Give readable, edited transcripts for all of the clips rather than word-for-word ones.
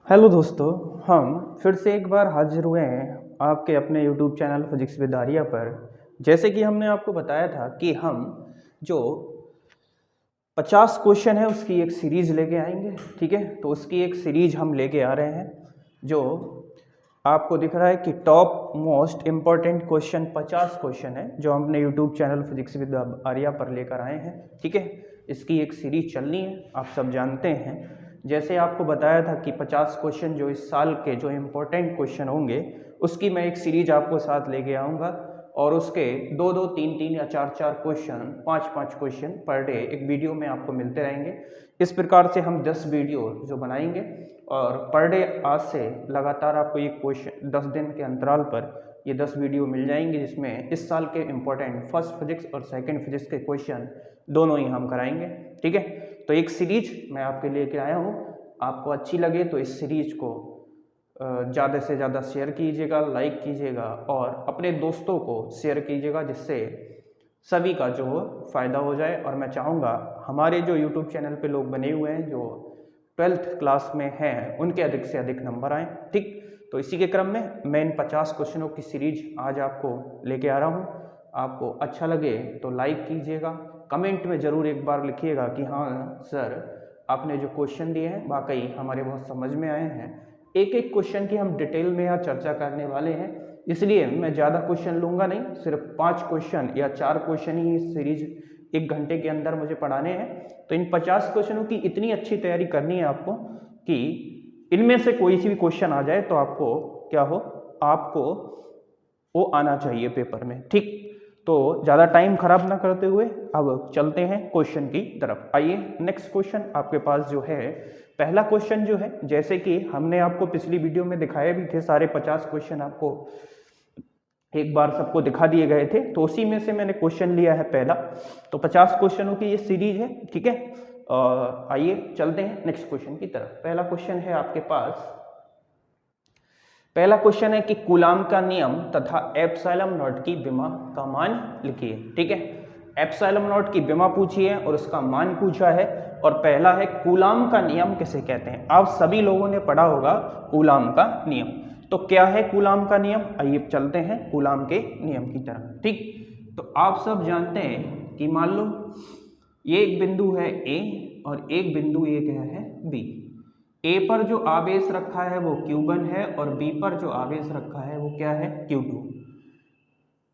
Hello दोस्तों, हम फिर से एक बार हाजिर हुए हैं आपके अपने YouTube channel physics with Arya पर। जैसे कि हमने आपको बताया था कि हम जो 50 क्वेश्चन है उसकी एक सीरीज़ लेके आएंगे। ठीक है, तो उसकी एक सीरीज हम लेके आ रहे हैं जो आपको दिख रहा है कि top most important question 50 question है जो हम अपने YouTube channel physics with Arya पर लेकर आए हैं। ठीक है, इसकी एक सीरीज चलनी है, आप सब जानते हैं। जैसे आपको बताया था कि 50 क्वेश्चन जो इस साल के जो इम्पोर्टेंट क्वेश्चन होंगे उसकी मैं एक सीरीज आपको साथ लेके आऊँगा और उसके 2-2, 3-3 या 4-4 क्वेश्चन, 5-5 क्वेश्चन पर डे एक वीडियो में आपको मिलते रहेंगे। इस प्रकार से हम 10 वीडियो जो बनाएंगे और पर डे आज से लगातार आपको ये क्वेश्चन 10 दिन के अंतराल पर ये 10 वीडियो मिल जाएंगे, जिसमें इस साल के इम्पोर्टेंट फर्स्ट फिजिक्स और सेकंड फिजिक्स के क्वेश्चन दोनों ही हम कराएंगे। ठीक है, तो एक सीरीज मैं आपके लिए आया हूँ। आपको अच्छी लगे तो इस सीरीज को ज़्यादा से ज़्यादा शेयर कीजिएगा, लाइक कीजिएगा और अपने दोस्तों को शेयर कीजिएगा, जिससे सभी का जो फ़ायदा हो जाए। और मैं चाहूँगा हमारे जो यूट्यूब चैनल पे लोग बने हुए हैं जो 12th क्लास में हैं उनके अधिक से अधिक नंबर आएँ। ठीक, तो इसी के क्रम में मैं इन 50 क्वेश्चनों की सीरीज आज आपको लेके आ रहा हूँ। आपको अच्छा लगे तो लाइक कीजिएगा, कमेंट में ज़रूर एक बार लिखिएगा कि हाँ सर, आपने जो क्वेश्चन दिए हैं वाकई हमारे बहुत समझ में आए हैं। एक एक क्वेश्चन की हम डिटेल में यहाँ चर्चा करने वाले हैं, इसलिए मैं ज़्यादा क्वेश्चन लूँगा नहीं, सिर्फ 5 क्वेश्चन या 4 क्वेश्चन ही इस सीरीज 1 घंटे के अंदर मुझे पढ़ाने हैं। तो इन 50 क्वेश्चनों की इतनी अच्छी तैयारी करनी है आपको कि इनमें से कोई सी भी क्वेश्चन आ जाए तो आपको क्या हो, आपको वो आना चाहिए पेपर में। ठीक, तो ज़्यादा टाइम खराब ना करते हुए अब चलते हैं क्वेश्चन की तरफ। आइए, नेक्स्ट क्वेश्चन आपके पास जो है, पहला क्वेश्चन जो है, जैसे कि हमने आपको पिछली वीडियो में दिखाए भी थे, सारे 50 क्वेश्चन आपको एक बार सबको दिखा दिए गए थे, तो उसी में से मैंने क्वेश्चन लिया है पहला। तो 50 क्वेश्चनों की ये सीरीज है। ठीक है, आइए चलते हैं नेक्स्ट क्वेश्चन की तरफ। पहला क्वेश्चन है आपके पास, पहला क्वेश्चन है कि कूलाम का नियम तथा एप्सिलॉन नॉट की विमा का मान लिखिए। ठीक है, एप्सिलॉन नॉट की विमा पूछी है और उसका मान पूछा है। और पहला है कूलाम का नियम किसे कहते हैं। आप सभी लोगों ने पढ़ा होगा कूलाम का नियम। तो क्या है कूलाम का नियम, आइए चलते हैं कूलाम के नियम की तरफ। ठीक, तो आप सब जानते हैं कि मान लो ये एक बिंदु है ए और एक बिंदु ये क्या है बी। ए पर जो आवेश रखा है वो Q1 है और बी पर जो आवेश रखा है वो क्या है Q2।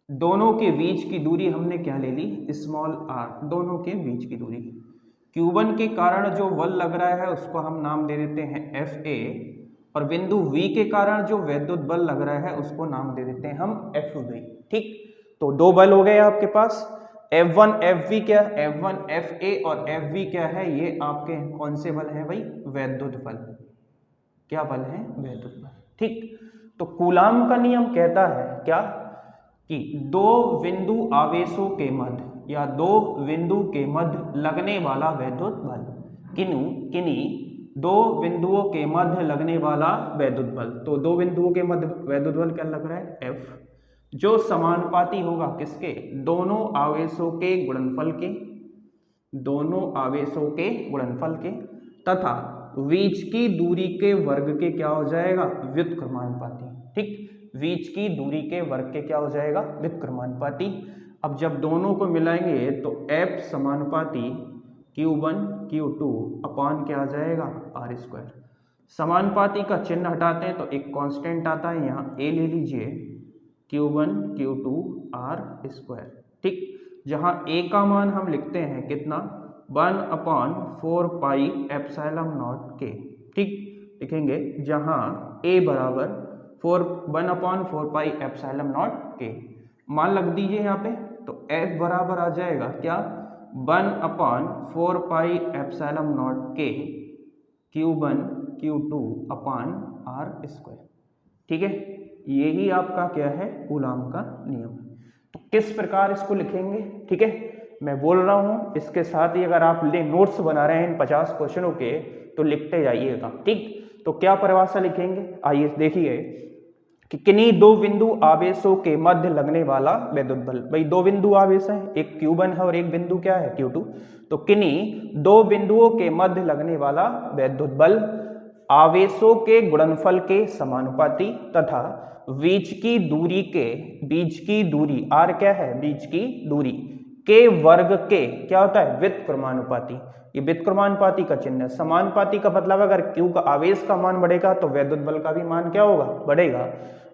दोनों के बीच की दूरी हमने क्या ले ली, स्मॉल r। दोनों के बीच की दूरी Q1 के कारण जो बल लग रहा है उसको हम नाम दे देते हैं FA, और बिंदु V के कारण जो वैद्युत बल लग रहा है उसको नाम दे देते हैं हम FV। ठीक, तो दो बल हो गए आपके पास, F1 FV क्या, F1 FA और FV क्या है, ये आपके कौन से बल हैं भाई, वैद्युत बल। क्या बल है, वैद्युत बल। ठीक, तो कूलाम का नियम कहता है क्या कि दो बिंदु आवेशों के मध्य या दो बिंदु के मध्य लगने वाला वैद्युत बल, किन्हीं दो बिंदुओं के मध्य लगने वाला वैद्युत बल। तो दो बिंदुओं के मध्य वैद्युत बल क्या लग रहा है, F, जो समानुपाती होगा किसके, दोनों आवेशों के गुणनफल के, दोनों आवेशों के गुणनफल के, तथा बीच की दूरी के वर्ग के क्या हो जाएगा, व्युत्क्रमानुपाती। ठीक, बीच की दूरी के वर्ग के क्या हो जाएगा, व्युत्क्रमानुपाती। अब जब दोनों को मिलाएंगे तो F समानुपाती Q1 Q2 अपान क्या आ जाएगा, R²। समानुपाती का चिन्ह हटाते हैं तो एक कांस्टेंट आता है, यहाँ A ले लीजिए, Q1 Q2 R²। ठीक, जहाँ A का मान हम लिखते हैं कितना, 1/4 पाई एप्सिलॉन नॉट के। ठीक, लिखेंगे जहाँ A बराबर 1/4 पाई एप्सिलॉन नॉट के। मान लग दीजिए यहाँ पे, तो F बराबर आ जाएगा क्या, 1/4 पाई एप्सिलॉन नॉट के Q1 Q2 अपान R²। ठीक है, यही आपका क्या है, कूलाम का नियम। तो किस प्रकार इसको लिखेंगे, ठीक है, मैं बोल रहा हूं, इसके साथ ही अगर आप नोट्स बना रहे हैं इन 50 क्वेश्चनों के तो लिखते जाइएगा। ठीक, तो क्या परिभाषा लिखेंगे, आइए देखिए कि किन्हीं दो बिंदु आवेशों के मध्य लगने वाला वैद्युत बल। भाई दो बिंदु आवेश हैं, एक Q1 है और एक बिंदु क्या है, Q2। तो किन्हीं दो बिंदुओं के मध्य लगने वाला वैद्युत बल आवेशों के गुणनफल के समानुपाती तथा बीच की दूरी r क्या है, बीच की दूरी के वर्ग के क्या होता है, व्युत्क्रमानुपाती। ये व्युत्क्रमानुपाती का चिन्ह है। समानुपाती का मतलब अगर Q का आवेश का मान बढ़ेगा तो वैद्युत बल का भी मान क्या होगा, बढ़ेगा,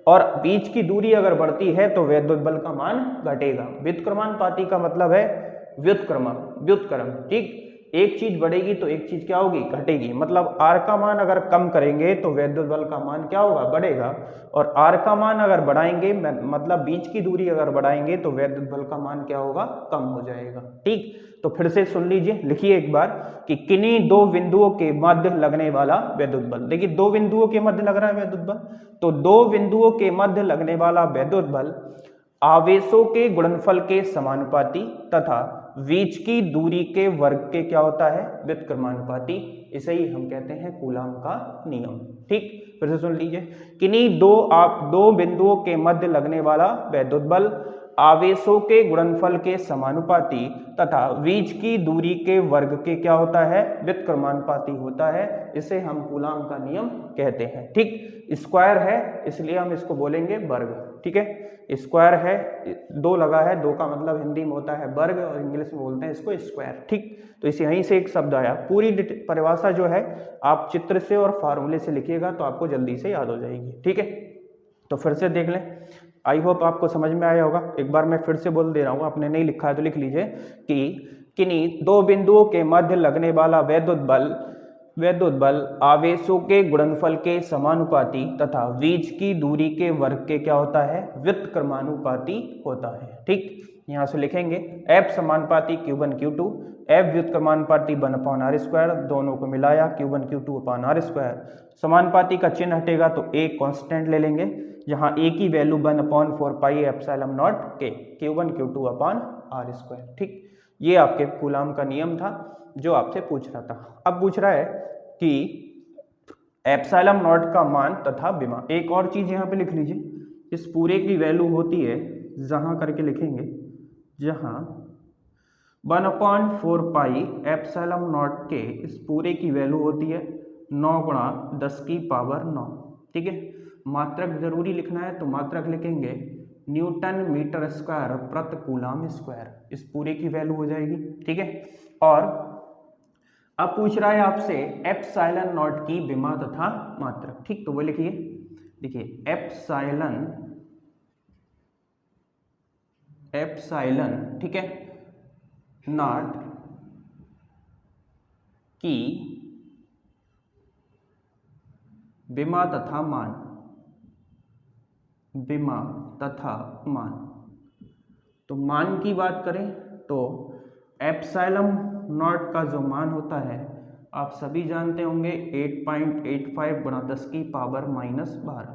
और बीच की दूरी अगर बढ़ती है तो वैद्युत बल का मान घटेगा। व्युत्क्रमानुपाती का मतलब है व्युत्क्रम, ठीक। एक चीज बढ़ेगी तो एक चीज क्या होगी, घटेगी। मतलब r का मान अगर कम करेंगे तो वैद्युत बल का मान क्या होगा, बढ़ेगा, और r का मान अगर बढ़ाएंगे मतलब बीच की दूरी अगर बढ़ाएंगे तो वैद्युत बल का मान क्या होगा, कम हो जाएगा, ठीक। तो फिर से सुन लीजिए, लिखिए एक बार कि किन्हीं दो बिंदुओं के मध्य लगने वाला वैद्युत बल। देखिए दो बिंदुओं के मध्य लग रहा है वैद्युत बल, तो दो बिंदुओं के मध्य लगने वाला वैद्युत बल आवेशों के गुणनफल के समानुपाती तथा बीच की दूरी के वर्ग के क्या होता है, व्युत्क्रमानुपाती। इसे ही हम कहते हैं कूलाम का नियम, ठीक। फिर से सुन लीजिए, किन्हीं दो बिंदुओं के मध्य लगने वाला वैद्युत बल आवेशों के गुणनफल के समानुपाती तथा बीच की दूरी के वर्ग के क्या होता है, व्युत्क्रमानुपाती होता है। इसे हम कूलाम का नियम कहते हैं, ठीक। स्क्वायर है इसलिए हम इसको बोलेंगे वर्ग, ठीक है। स्क्वायर है, दो लगा है, दो का मतलब हिंदी में होता है वर्ग और इंग्लिश में बोलते हैं इसको स्क्वायर, ठीक। तो इसे यहीं से एक शब्द आया। पूरी परिभाषा जो है आप चित्र से और फार्मूले से लिखिएगा तो आपको जल्दी से याद हो जाएगी, ठीक है। तो फिर से देख लें, आई होप आपको समझ में आया होगा। एक बार मैं फिर से बोल दे रहा हूँ, आपने नहीं लिखा है तो लिख लीजिए कि किन्हीं दो बिंदुओं के मध्य लगने वाला वैद्युत बल आवेशों के गुणनफल के समानुपाती तथा बीच की दूरी के वर्ग के क्या होता है, व्युत्क्रमानुपाती होता है, ठीक। यहां से लिखेंगे F समानुपाती Q1 Q2, F व्युत्क्रमानुपाती 1/r², दोनों को मिलाया Q1 Q2 अपॉन r²। समानुपाती का चिन्ह हटेगा तो a कांस्टेंट ले लेंगे, जहां a की value 1/4πε0 k Q1 Q2 upon r², ठीक। ये आपके कूलाम का नियम था जो आपसे पूछ रहा था। अब पूछ रहा है कि एप्सिलॉन नॉट का मान तथा विमा। एक और चीज यहाँ पे लिख लीजिए, इस पूरे की वैल्यू होती है, जहां करके लिखेंगे, जहां 1/4π एप्सिलॉन नॉट के इस पूरे की वैल्यू होती है 9 गुणा 10⁻9, ठीक है। मात्रक जरूरी लिखना है तो मात्रक लिखेंगे न्यूटन मीटर स्क्वायर प्रति कूलाम स्क्वायर, इस पूरे की वैल्यू हो जाएगी, ठीक है। और अब पूछ रहा है आपसे एप्सिलॉन नॉट की विमा तथा मात्रक, ठीक। तो वो लिखिए, देखिए एप्सिलॉन, ठीक है, नॉट की विमा तथा मान। तो मान की बात करें तो एप्सिलॉन नॉट का जो मान होता है आप सभी जानते होंगे 8.85 गुणा 10⁻12।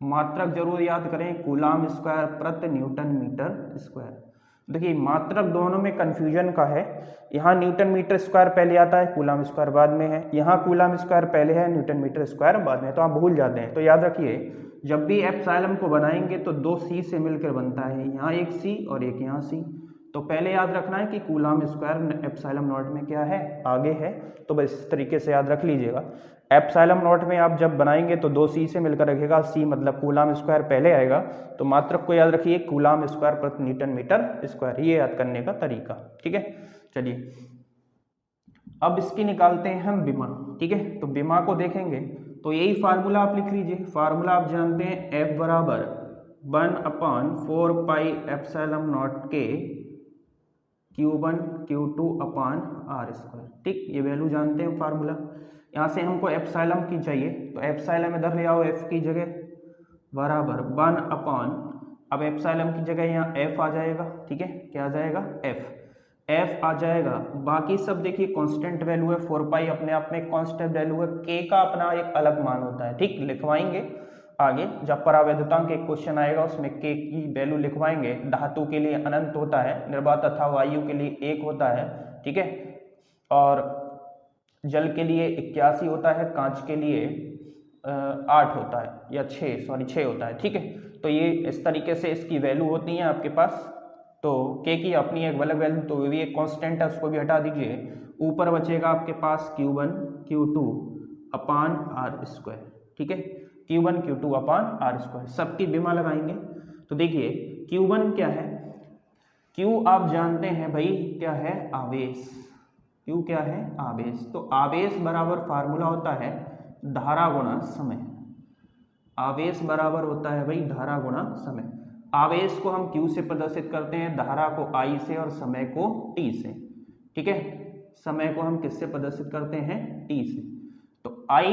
मात्रक जरूर याद करें, कूलाम स्क्वायर प्रति न्यूटन मीटर स्क्वायर। देखिए मात्रक दोनों में कंफ्यूजन का है, यहाँ न्यूटन मीटर स्क्वायर पहले आता है, कूलाम स्क्वायर बाद में है, यहाँ कूलाम स्क्वायर पहले है, न्यूटन मीटर स्क्वायर बाद में, तो आप भूल जाते हैं। तो याद रखिए जब भी एप्सिलॉन को बनाएंगे तो दो सी से मिलकर बनता है, यहाँ एक सी और एक यहाँ सी। तो पहले याद रखना है कि कूलाम स्क्वायर एप्सिलॉन नॉट में क्या है, आगे है। तो बस इस तरीके से याद रख लीजिएगा। एप्सिलॉन नॉट में आप जब बनाएंगे तो दो सी से मिलकर रखेगा, सी मतलब कूलाम स्क्वायर पहले आएगा। तो मात्रक को याद रखिए कूलाम स्क्वायर प्रति न्यूटन मीटर स्क्वायर, ये याद करने का तरीका, ठीक है। चलिए अब इसकी निकालते हैं हम विमा, ठीक है। तो विमा को देखेंगे तो यही फार्मूला आप लिख लीजिए। फार्मूला आप जानते हैं F बराबर 1/4π एप्सिलॉन नॉट के Q1 Q2 अपॉन r², ठीक। ये वैल्यू जानते हैं फार्मूला। यहाँ से हमको एप्सिलॉन की चाहिए तो एप्सिलॉन इधर ले आओ, f की जगह बराबर 1/, अब एप्सिलॉन की जगह यहाँ f आ जाएगा, ठीक है। क्या आ जाएगा, f आ जाएगा। बाकी सब देखिए कांस्टेंट वैल्यू है, 4π अपने आप में कांस्टेंट वैल्यू है, k का अपना एक अलग मान होता है, ठीक। लिखवाएंगे आगे जब परावैद्युतांक एक क्वेश्चन आएगा उसमें k की वैल्यू लिखवाएंगे। धातु के लिए अनंत होता है, निर्वात तथा वायु के लिए 1 होता है, ठीक है। और जल के लिए 81 होता है, कांच के लिए 8 होता है या 6 होता है, ठीक है। तो ये इस तरीके से इसकी वैल्यू होती है आपके पास। तो k की अपनी एक अलग वैल्यू, तो भी एक कांस्टेंट है, उसको भी हटा दीजिए। ऊपर बचेगा आपके पास Q1 Q2 upon R square, ठीक है, Q1 Q2 upon R square, सबकी विमा लगाएंगे। तो देखिए Q1 क्या है, Q आप जानते हैं भाई क्या है, आवेश, Q क्या है, आवेश। तो आवेश बराबर फार्मूला होता है धारा गुणा समय, आवेश बराबर होता है भाई धारा गुणा समय। आवेश को हम Q से प्रदर्शित करते हैं, धारा को I से और समय को T से, ठीक है, समय को हम किससे प्रदर्शित करते हैं, T से। तो I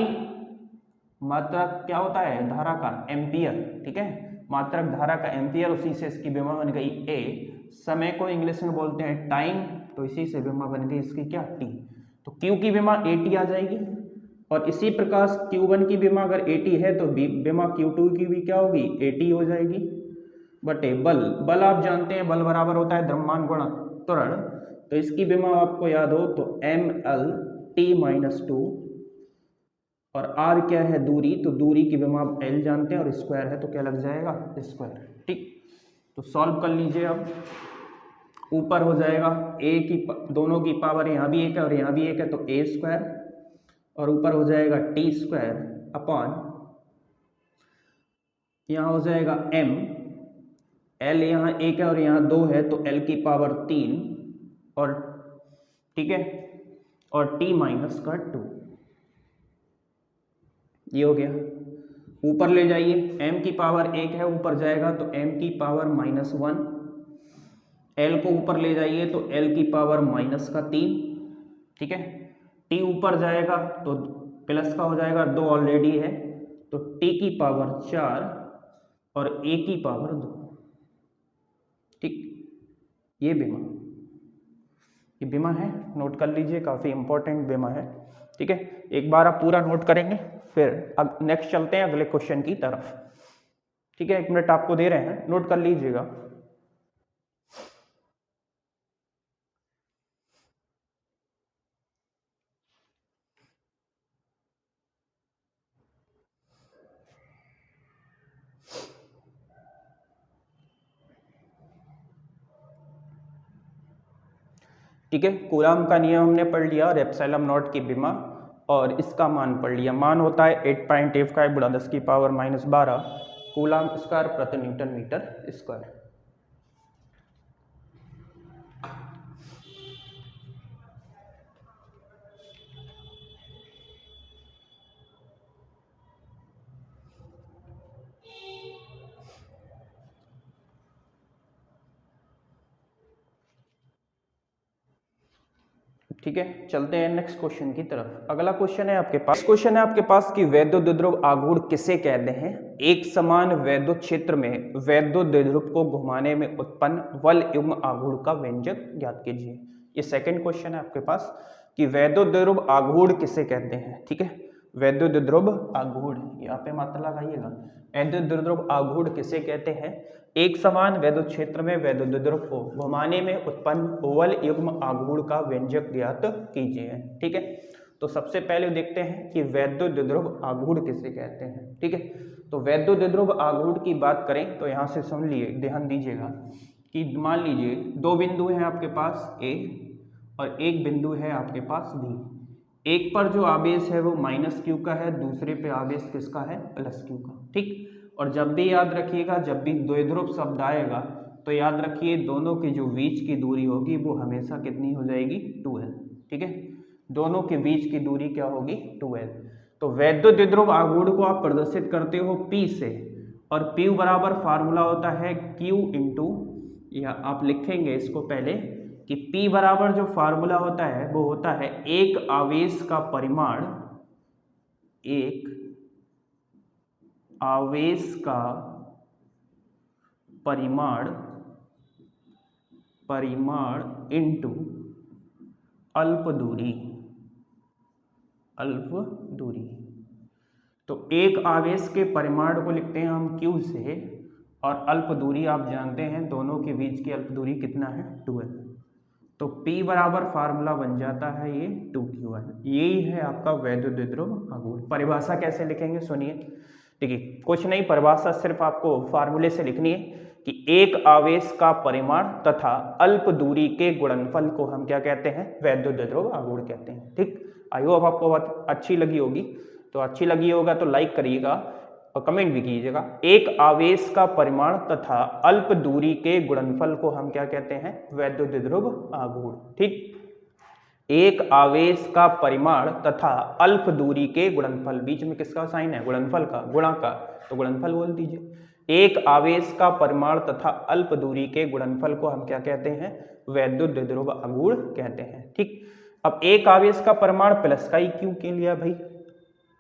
मात्रक क्या होता है धारा का, एम्पियर, ठीक है, मात्रक धारा का एम्पियर, उसी से इसकी विमा बन गई A। समय को इंग्लिश में बोलते हैं टाइम, तो इसी से विमा बन गई इसकी क्या, T। तो Q की विमा AT आ जाएगी, और इसी प्रकार Q1 की विमा अगर AT है तो विमा Q2 की भी क्या होगी, AT हो जाएगी, बटे बल, बल आप जानते हैं बल बराबर होता है द्रव्यमान गुणा त्वरण, तो इसकी विमा आपको याद हो तो mL/T-2, और r क्या है, दूरी, तो दूरी की विमा आप L जानते हैं, और स्क्वायर है तो क्या लग जाएगा, स्क्वायर, ठीक। तो सॉल्व कर लीजिए, अब ऊपर हो जाएगा a की दोनों की पावर, यहाँ भी एक है और यहाँ भी एक है, तो a स्क्वायर, और ऊपर हो जाएगा T स्क्वायर अपॉन, यहाँ हो जाएगा m, L यहाँ एक है और यहाँ दो है, तो L की पावर 3, और ठीक है, और T-2, ये हो गया। ऊपर ले जाइए, m की पावर 1 है, ऊपर जाएगा तो m की पावर -1, L को ऊपर ले जाइए तो L की पावर -3, ठीक है, T ऊपर जाएगा तो प्लस का हो जाएगा, 2 ऑलरेडी है, तो T की पावर 4 और A की पावर 2, ठीक। ये बीमा है, नोट कर लीजिए, काफ़ी इंपॉर्टेंट बीमा है, ठीक है। एक बार आप पूरा नोट करेंगे, फिर अब नेक्स्ट चलते हैं अगले क्वेश्चन की तरफ, ठीक है। 1 मिनट आपको दे रहे हैं, नोट कर लीजिएगा। ठीक है, कूलाम का नियम हमने पढ़ लिया और एप्सिलॉन नॉट की विमा, और इसका मान पढ़ लिया। मान होता है 8.85 × 10⁻12 कूलाम स्क्वायर प्रति न्यूटन मीटर स्क्वायर। ठीक है, चलते हैं नेक्स्ट क्वेश्चन की तरफ। अगला क्वेश्चन है आपके पास, क्वेश्चन है आपके पास कि वैद्युत द्विध्रुव आघूर्ण किसे कहते हैं। एक समान वैद्युत क्षेत्र में वैद्युत द्विध्रुव को घुमाने में उत्पन्न बल युग्म आघूर्ण का व्यंजक ज्ञात कीजिए। ये सेकंड क्वेश्चन है आपके पास कि वैद्युत द्विध्रुव आघूर्ण किसे कहते हैं, ठीक है। वैद्युत द्विध्रुव आघूर्ण, यहाँ पे मात्रा लगाइएगा, वैद्युत द्विध्रुव आघूर्ण किसे कहते हैं। एक समान वैद्युत क्षेत्र में वैद्युत द्विध्रुव को घुमाने में उत्पन्न बल युग्म आघूर्ण का व्यंजक ज्ञात कीजिए, ठीक है। तो सबसे पहले देखते हैं कि वैद्युत द्विध्रुव आघूर्ण किसे कहते हैं, ठीक है। तो वैद्युत द्विध्रुव आघूर्ण की बात करें तो यहाँ से सुन लिए, ध्यान दीजिएगा कि मान लीजिए 2 बिंदु हैं आपके पास A और एक बिंदु है आपके पास B। एक पर जो आवेश है वो -Q का है, दूसरे पे आवेश किसका है, +Q का, ठीक। और जब भी याद रखिएगा, जब भी द्विध्रुव शब्द आएगा तो याद रखिए दोनों की जो बीच की दूरी होगी वो हमेशा कितनी हो जाएगी, 2L, ठीक है। दोनों के बीच की दूरी क्या होगी, 2L। तो वैद्युत द्विध्रुव आघूर्ण को आप प्रदर्शित करते हो P से, और P बराबर फार्मूला होता है Q इंटू, या आप लिखेंगे इसको पहले कि P बराबर जो फार्मूला होता है वो होता है एक आवेश का परिमाण, एक आवेश का परिमाण इंटू अल्प दूरी, तो एक आवेश के परिमाण को लिखते हैं हम Q से, और अल्प दूरी आप जानते हैं दोनों के बीच की अल्प दूरी कितना है, 2L। तो P बराबर फार्मूला बन जाता है ये 2Q1। यही है आपका वैद्युत द्विध्रुव आघूर्ण। परिभाषा कैसे लिखेंगे सुनिए, ठीक है, कुछ नहीं, परिभाषा सिर्फ आपको फार्मूले से लिखनी है कि एक आवेश का परिमाण तथा अल्प दूरी के गुणनफल को हम क्या कहते हैं, वैद्युत द्विध्रुव आघूर्ण कहते हैं, ठीक। आई होप आपको बहुत अच्छी लगी होगी, तो अच्छी लगी होगा तो लाइक करिएगा और कमेंट भी कीजिएगा। एक आवेश का परिमाण तथा अल्प दूरी के गुणनफल को हम क्या कहते हैं? वैद्युतद्रुव आघूर्ण। ठीक, एक आवेश का परिमाण तथा अल्प दूरी के गुणनफल, बीच में किसका साइन है? गुणनफल का, गुणा का, तो गुणनफल बोल दीजिए। एक आवेश का परिमाण तथा अल्प दूरी के गुणनफल को हम क्या कहते हैं? वैद्युतद्रुव आघूर्ण कहते हैं। ठीक, अब एक आवेश का परिमाण प्लस का ही क्यों लिया भाई?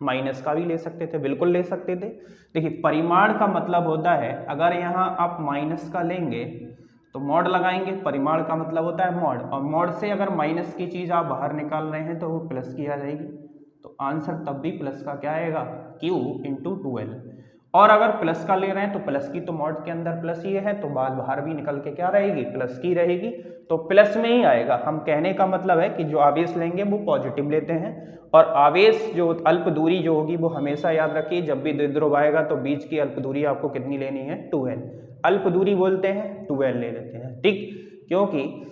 माइनस का भी ले सकते थे, बिल्कुल ले सकते थे। देखिए, परिमाण का मतलब होता है, अगर यहाँ आप माइनस का लेंगे तो मॉड लगाएंगे, परिमाण का मतलब होता है मॉड, और मॉड से अगर माइनस की चीज आप बाहर निकाल रहे हैं तो वो प्लस की आ जाएगी, तो आंसर तब भी प्लस का क्या आएगा? Q into 2L। और अगर प्लस का ले रहे हैं तो प्लस की तो मॉड के अंदर प्लस ही है, तो बाद बाहर भी निकल के क्या रहेगी? प्लस की रहेगी, तो प्लस में ही आएगा। हम कहने का मतलब है कि जो आवेश लेंगे वो पॉजिटिव लेते हैं, और आवेश जो अल्प दूरी जो होगी वो हमेशा याद रखिए, जब भी द्विध्रुव आएगा तो बीच की अल्प दूरी आपको कितनी लेनी है? 2L। अल्प दूरी बोलते हैं 2L ले लेते हैं। ठीक, क्योंकि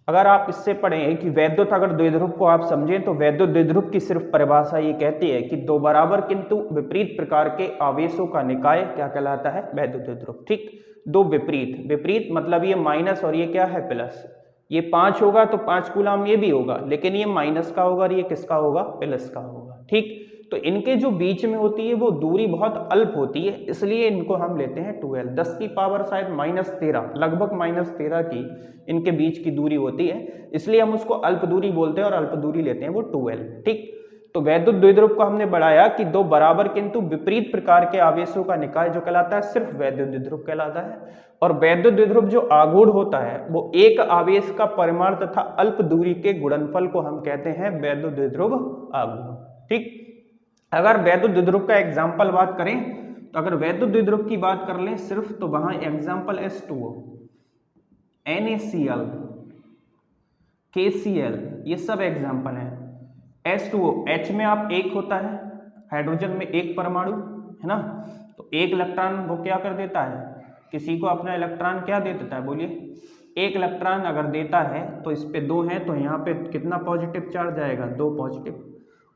अगर आप इससे पढ़ें कि वैद्युत अगर द्विध्रुव को आप समझें तो वैद्युत द्विध्रुव की सिर्फ परिभाषा ये कहती है कि दो बराबर किंतु विपरीत प्रकार के आवेशों का निकाय क्या कहलाता है? वैद्युत द्विध्रुव। ठीक, दो विपरीत, विपरीत मतलब ये माइनस और ये क्या है? प्लस। ये 5 होगा तो 5 कूलाम ये भी होगा, लेकिन ये माइनस का होगा और ये किसका होगा? प्लस का होगा। ठीक, तो इनके जो बीच में होती है वो दूरी बहुत अल्प होती है, इसलिए इनको हम लेते हैं 2L। 10 की पावर शायद -13, लगभग -13 की इनके बीच की दूरी होती है, इसलिए हम उसको अल्प दूरी बोलते हैं और अल्प दूरी लेते हैं वो 2L। ठीक, तो वैद्युत द्विध्रुव को हमने बढ़ाया कि दो बराबर किंतु विपरीत प्रकार के आवेशों का निकाय जो कहलाता है सिर्फ वैद्युत द्विध्रुव कहलाता है, और वैद्युत द्विध्रुव जो आघूर्ण होता है वो एक आवेश का परिमाण तथा अल्प दूरी के गुणनफल को हम कहते हैं वैद्युत द्विध्रुव आघूर्ण। ठीक, अगर वैद्युत द्विध्रुव का एग्जाम्पल बात करें तो अगर वैद्युत द्विध्रुव की बात कर लें सिर्फ, तो वहां एग्जाम्पल H2O, NaCl, KCl, ये सब एग्जाम्पल हैं। H2O, H में आप एक होता है, हाइड्रोजन में एक परमाणु है ना, तो एक इलेक्ट्रॉन वो क्या कर देता है? किसी को अपना इलेक्ट्रॉन क्या दे देता है? बोलिए, एक इलेक्ट्रॉन अगर देता है तो इस पे 2 है, तो यहाँ पे कितना पॉजिटिव चार्ज आएगा? 2 पॉजिटिव।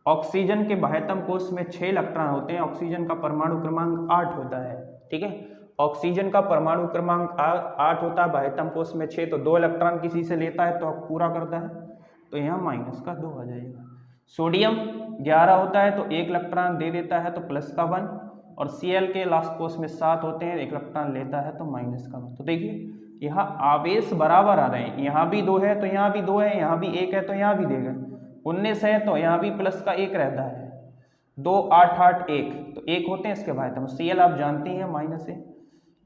ऑक्सीजन के बाह्यतम कोश में 6 इलेक्ट्रॉन होते हैं, ऑक्सीजन का परमाणु क्रमांक 8 होता है। ठीक है, ऑक्सीजन का परमाणु क्रमांक 8 होता है, बाह्यतम कोश में 6, तो 2 इलेक्ट्रॉन किसी से लेता है तो पूरा करता है, तो यहाँ माइनस का 2 आ जाएगा। सोडियम 11 होता है तो एक इलेक्ट्रॉन दे देता है तो प्लस का 1, और Cl के लास्ट कोश में 7 होते हैं, एक इलेक्ट्रॉन लेता है तो माइनस का 1। तो देखिए यहाँ आवेश बराबर आ रहे हैं, यहाँ भी 2 है तो यहाँ भी 2 है, यहाँ भी 1 है तो यहाँ भी देगा, 19 है तो यहाँ भी प्लस का 1 रहता है, 2 8 8 1, तो 1 होते हैं इसके बाह्यतम। Cl आप जानते हैं माइनस है,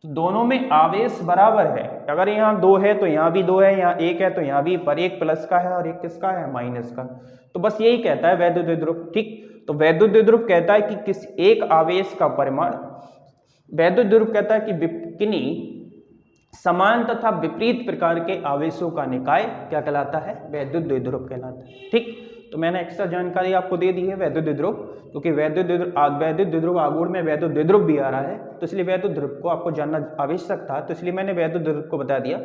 तो दोनों में आवेश बराबर है। अगर यहाँ 2 है तो यहाँ भी 2 है, यहाँ 1 है तो यहाँ भी, पर एक प्लस का है और एक किसका है? माइनस का। तो बस यही कहता है वैद्युत द्विध्रुव। ठीक, तो वैद्युत द्विध्रुव कहता है कि किस एक आवेश का परिमाण, वैद्युत द्विध्रुव कहता है कि किन्हीं समान तथा विपरीत प्रकार के आवेशों का निकाय क्या कहलाता है? वैद्युत द्विध्रुव कहलाता है। ठीक, तो मैंने एक्स्ट्रा जानकारी आपको दे दी है वैद्युत द्विध्रुव, क्योंकि वैद्युत द्विध्रुव आघूर्ण में वैद्युत द्विध्रुव भी आ रहा है, तो इसलिए वैद्युत द्विध्रुव को आपको जानना आवश्यक था, तो इसलिए मैंने वैद्युत द्विध्रुव को बता दिया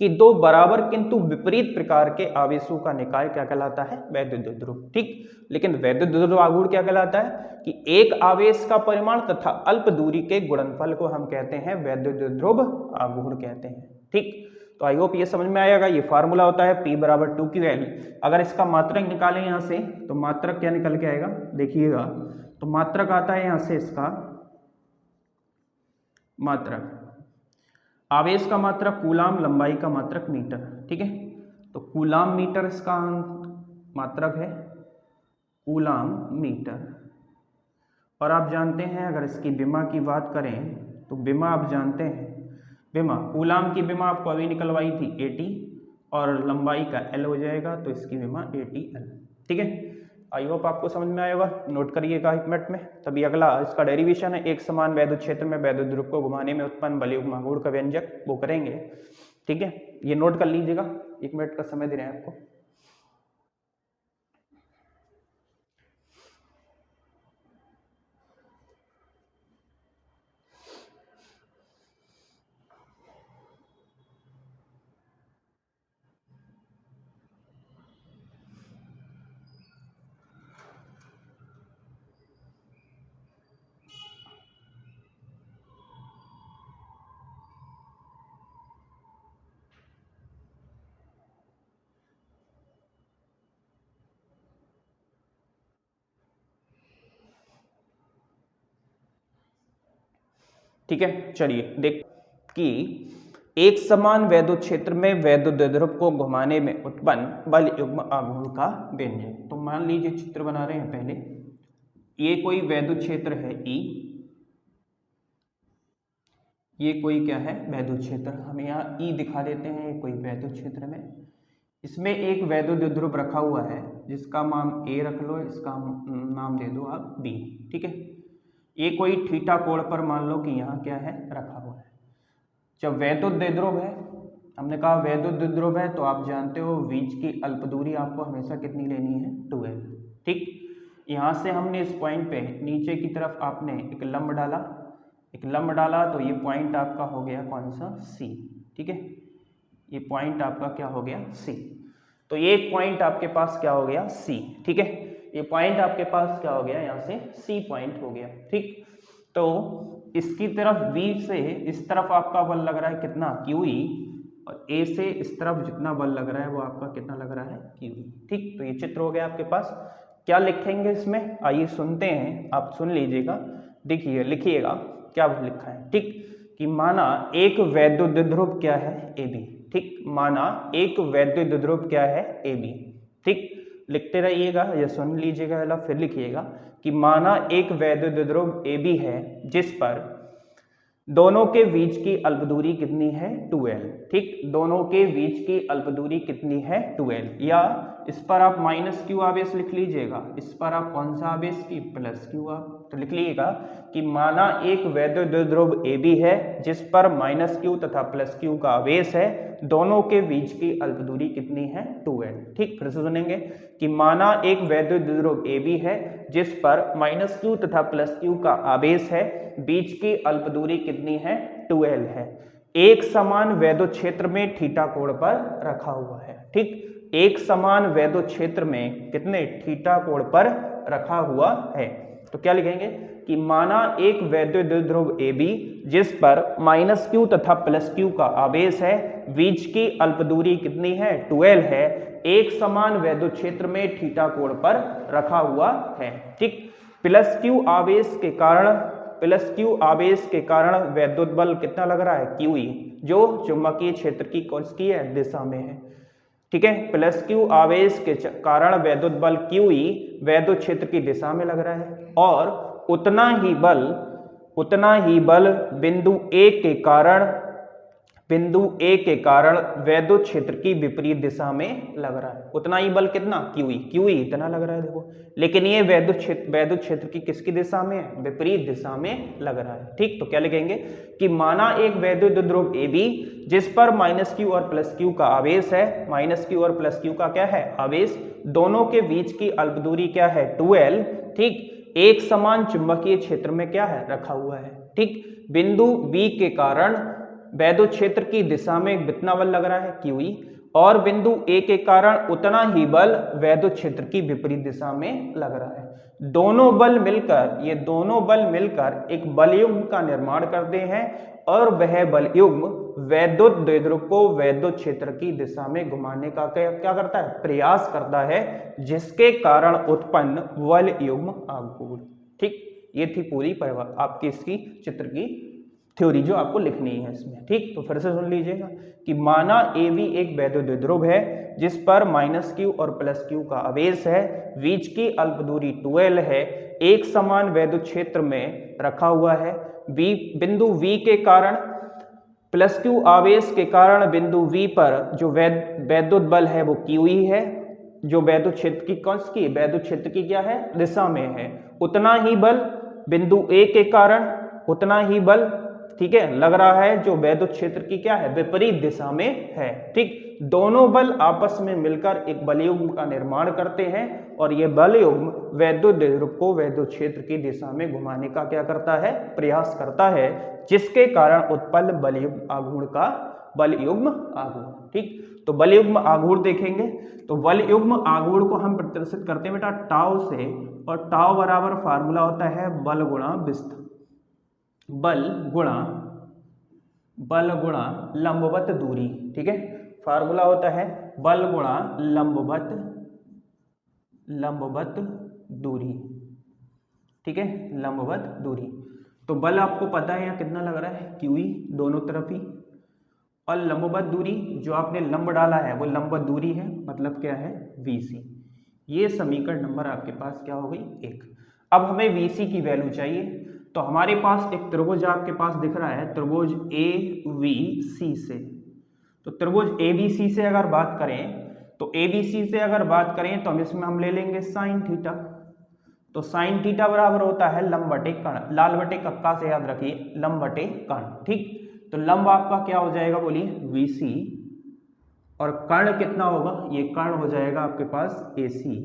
कि दो बराबर किंतु विपरीत प्रकार के आवेशों का निकाय क्या कहलाता है? वैद्युत द्विध्रुव। ठीक, लेकिन वैद्युत द्विध्रुव आघूर्ण क्या कहलाता है कि एक आवेश का परिमाण तथा अल्प दूरी के गुणनफल को हम कहते हैं वैद्युत द्विध्रुव आघूर्ण कहते हैं। ठीक, तो आई होप ये समझ में आएगा। ये फार्मूला होता है P = 2QL। अगर इसका मात्रक निकालें यहाँ से तो मात्रक क्या निकल के आएगा? देखिएगा, तो मात्रक आता है यहाँ से इसका मात्रक, आवेश का मात्रक कूलाम, लंबाई का मात्रक मीटर। ठीक है, तो कूलाम मीटर इसका मात्रक है, कूलाम मीटर। और आप जानते हैं अगर इसकी विमा की बात करें तो विमा आप जानते हैं, विमा कूलाम की विमा आपको अभी निकलवाई थी 80, और लंबाई का L हो जाएगा, तो इसकी विमा 80L। ठीक है, आई होप आपको समझ में आएगा, नोट करिएगा 1 मिनट में। तभी अगला इसका डेरिवेशन है, एक समान वैद्युत क्षेत्र में वैद्युत ध्रुव को घुमाने में उत्पन्न बलयुग्म आघूर्ण का व्यंजक, वो करेंगे। ठीक है, ये नोट कर लीजिएगा, 1 मिनट का समय दे रहे हैं आपको। ठीक है, चलिए देख कि एक समान वैद्युत क्षेत्र में वैद्युत द्विध्रुव को घुमाने में उत्पन्न बल युग्म आघूर्ण का व्यंजन। तो मान लीजिए चित्र बना रहे हैं पहले, ये कोई वैद्युत क्षेत्र है E, ये कोई क्या है वैद्युत क्षेत्र, हम यहाँ E दिखा देते हैं, ये कोई वैद्युत क्षेत्र में, इसमें एक वैद्युत द्विध्रुव रखा हुआ है जिसका नाम A रख लो, इसका नाम दे दो आप B, ठीक है। ये कोई थीटा कोण पर मान लो कि यहाँ क्या है रखा हुआ है। जब वैद्युत द्विध्रुव है, हमने कहा वैद्युत द्विध्रुव है, तो आप जानते हो बीच की अल्प दूरी आपको हमेशा कितनी लेनी है 2l, ठीक। यहाँ से हमने इस पॉइंट पे नीचे की तरफ आपने एक लंब डाला, तो ये पॉइंट आपका हो गया कौन सा C, ठीक है। ये पॉइंट आपका क्या हो गया C, तो ये पॉइंट आपके पास क्या हो गया C, ठीक है। ये पॉइंट आपके पास क्या हो गया, यहाँ से C पॉइंट हो गया, ठीक। तो इसकी तरफ B से इस तरफ आपका बल लग रहा है कितना QE, और A से इस तरफ जितना बल लग रहा है वो आपका कितना लग रहा है QE, ठीक। तो ये चित्र हो गया आपके पास। क्या लिखेंगे इसमें, आइए सुनते हैं, आप सुन लीजिएगा, देखिए लिखिएगा क्या लिखा है, ठीक। कि माना एक वैद्युत द्विध्रुव क्या है AB, ठीक। माना एक वैद्युत द्विध्रुव क्या है AB, ठीक। लिखते रहिएगा या सुन लीजिएगा या फिर लिखिएगा कि माना एक वैद्युत द्विध्रुव AB है जिस पर दोनों के बीच की अल्प दूरी कितनी है 2l, ठीक। दोनों के बीच की अल्प दूरी कितनी है 2l, या इस पर आप -q आवेश लिख लीजिएगा, इस पर आप कौन सा आवेश की +q आप तो लिख लीजिएगा कि माना एक वैद्युत द्विध्रुव AB है जिस पर -q तथा +q का आवेश है, दोनों के बीच की अल्प दूरी कितनी है 2l, ठीक। फिर से सुनेंगे कि माना एक वैद्युत द्विध्रुव AB है जिस पर -q तथा +q का आवेश है, बीच की अल्प दूरी कितनी है 2l है, एक समान वैद्युत क्षेत्र में थीटा कोण पर रखा हुआ है, ठीक। एक समान वैद्युत क्षेत्र में कितने थीटा कोण पर रखा हुआ है। तो क्या लिखेंगे कि माना एक वैद्युत द्विध्रुव AB जिस पर -q तथा +q का आवेश है, बीच की अल्प दूरी कितनी है 2l है, एक समान वैद्युत क्षेत्र में थीटा कोण पर रखा हुआ है, ठीक। +q आवेश के कारण वैद्युत बल कितना लग रहा है QE, जो चुंबकीय क्षेत्र की कौन सी है दिशा में है, ठीक है। +q आवेश के कारण वैद्युत बल QE वैद्युत क्षेत्र की दिशा में लग रहा है, और उतना ही बल बिंदु A के कारण वैद्युत क्षेत्र की विपरीत दिशा में लग रहा है। उतना ही बल कितना QE इतना लग रहा है देखो, लेकिन ये वैद्युत क्षेत्र की किसकी दिशा में है, विपरीत दिशा में लग रहा है, ठीक। तो क्या लिखेंगे कि माना एक वैद्युत द्विध्रुव AB जिस पर -q और +q का आवेश है, -q और +q का क्या है आवेश, दोनों के बीच की अल्प दूरी क्या है 2l, ठीक। एक समान चुंबकीय क्षेत्र में क्या है रखा हुआ है, ठीक। बिंदु B के कारण वैद्युत क्षेत्र की दिशा में कितना बल लग रहा है QE, और बिंदु A के कारण उतना ही बल वैद्युत क्षेत्र की विपरीत दिशा में लग रहा है। दोनों बल मिलकर एक बल युग्म का निर्माण करते हैं, और वह बल युग्म वैद्युत द्विध्रुव को वैद्युत क्षेत्र की दिशा में घुमाने का क्या करता है, प्रयास करता है, जिसके कारण उत्पन्न बल युग्म आघूर्ण, ठीक। ये थी पूरी आपकी इसकी चित्र की थ्योरी जो आपको लिखनी है इसमें, ठीक। तो फिर से सुन लीजिएगा कि माना AB एक वैद्युत द्विध्रुव है जिस पर -q और +q का आवेश है, बीच की अल्प दूरी 2l है, एक समान वैद्युत क्षेत्र में रखा हुआ है, बिंदु V के कारण +q आवेश के कारण बिंदु V पर जो वैद्युत बल है वो QE है, जो वैद्युत क्षेत्र की कौन सी वैद्युत क्षेत्र की क्या है दिशा में है। उतना ही बल बिंदु A के कारण, उतना ही बल, ठीक है, लग रहा है जो वैद्युत क्षेत्र की क्या है विपरीत दिशा में है, ठीक। दोनों बल आपस में मिलकर एक बल युग्म का निर्माण करते हैं, और यह बल युग्म वैद्युत द्विध्रुव को वैद्युत क्षेत्र की दिशा में घुमाने का क्या करता है प्रयास करता है, जिसके कारण उत्पन्न बल युग्म आघूर्ण का बल युग्म आघूर्ण, ठीक। तो बल युग्म आघूर्ण देखेंगे, तो बल युग्म आघूर्ण को हम प्रदर्शित करते हैं बेटा टाउ से, और टाउ बराबर फार्मूला होता है बल गुणा विस्थापन, बल गुणा लंबवत दूरी, ठीक है। फार्मूला होता है बल गुणा लंबवत दूरी, ठीक है, लंबवत दूरी। तो बल आपको पता है यहाँ कितना लग रहा है, QE दोनों तरफ ही, और लंबवत दूरी जो आपने लंब डाला है वो लंबवत दूरी है, मतलब क्या है, VC। ये समीकरण नंबर आपके पास क्या हो गई, 1। अब हमें VC की वैल्यू चाहिए, तो हमारे पास एक त्रिभुज आपके पास दिख रहा है, त्रिभुज ABC से। तो त्रिभुज ABC से अगर बात करें तो ABC से अगर बात करें तो हम ले लेंगे साइन थीटा। तो साइन थीटा बराबर होता है लंब बटे कर्ण, लाल बटे कक्का से याद रखिए, लंब बटे कर्ण, ठीक। तो लंब आपका क्या हो जाएगा बोलिए, VC, और कर्ण कितना होगा, ये कर्ण हो जाएगा आपके पास AC।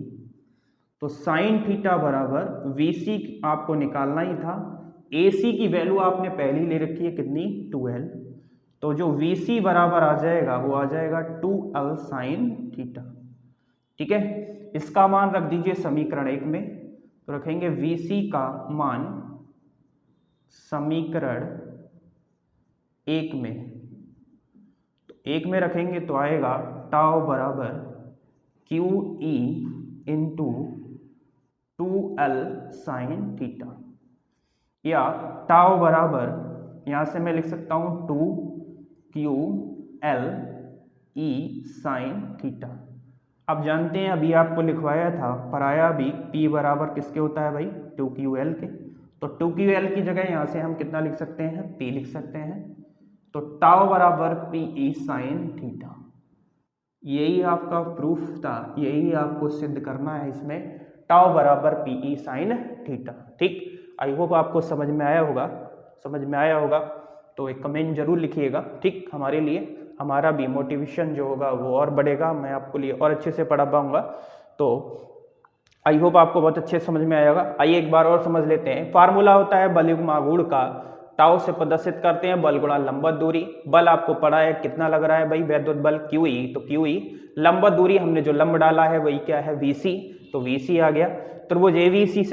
तो साइन थीटा बराबर VC आपको निकालना ही था, AC की वैल्यू आपने पहली ले रखी है कितनी, 2L। तो जो VC बराबर आ जाएगा वो आ जाएगा 2L साइन थीटा, ठीक है। इसका मान रख दीजिए समीकरण 1 में, तो रखेंगे VC का मान समीकरण 1 में, तो 1 में रखेंगे तो आएगा टाउ बराबर QE into 2L sine theta, या टाउ बराबर यहां से मैं लिख सकता हूं 2QL E साइन थीटा। अब जानते हैं, अभी आपको लिखवाया था, पराया भी P बराबर किसके होता है भाई, 2QL के। तो 2QL की जगह यहां से हम कितना लिख सकते हैं, P लिख सकते हैं। तो टाउ बराबर PE साइन थीटा, यही आपका प्रूफ था, यही आपको सिद्ध करना है इसमें, टाउ बराबर PE साइन थीटा, ठीक। आई होप आपको समझ में आया होगा, तो एक कमेंट जरूर लिखिएगा, ठीक। हमारे लिए, हमारा भी मोटिवेशन जो होगा वो और बढ़ेगा, मैं आपको लिए और अच्छे से पढ़ा पाऊंगा। तो आई होप आपको बहुत अच्छे समझ में आएगा। आइए एक बार और समझ लेते हैं। फार्मूला होता है बल युग्म आघूर्ण का, टाउ से प्रदर्शित करते हैं बल गुणा लंबवत दूरी। बल आपको पड़ा है कितना लग रहा है भाई, वैद्युत बल QE, तो QE, लंबवत दूरी हमने जो लंब डाला है वही क्या है, VC, तो VC आ गया। त्रिभुज AVC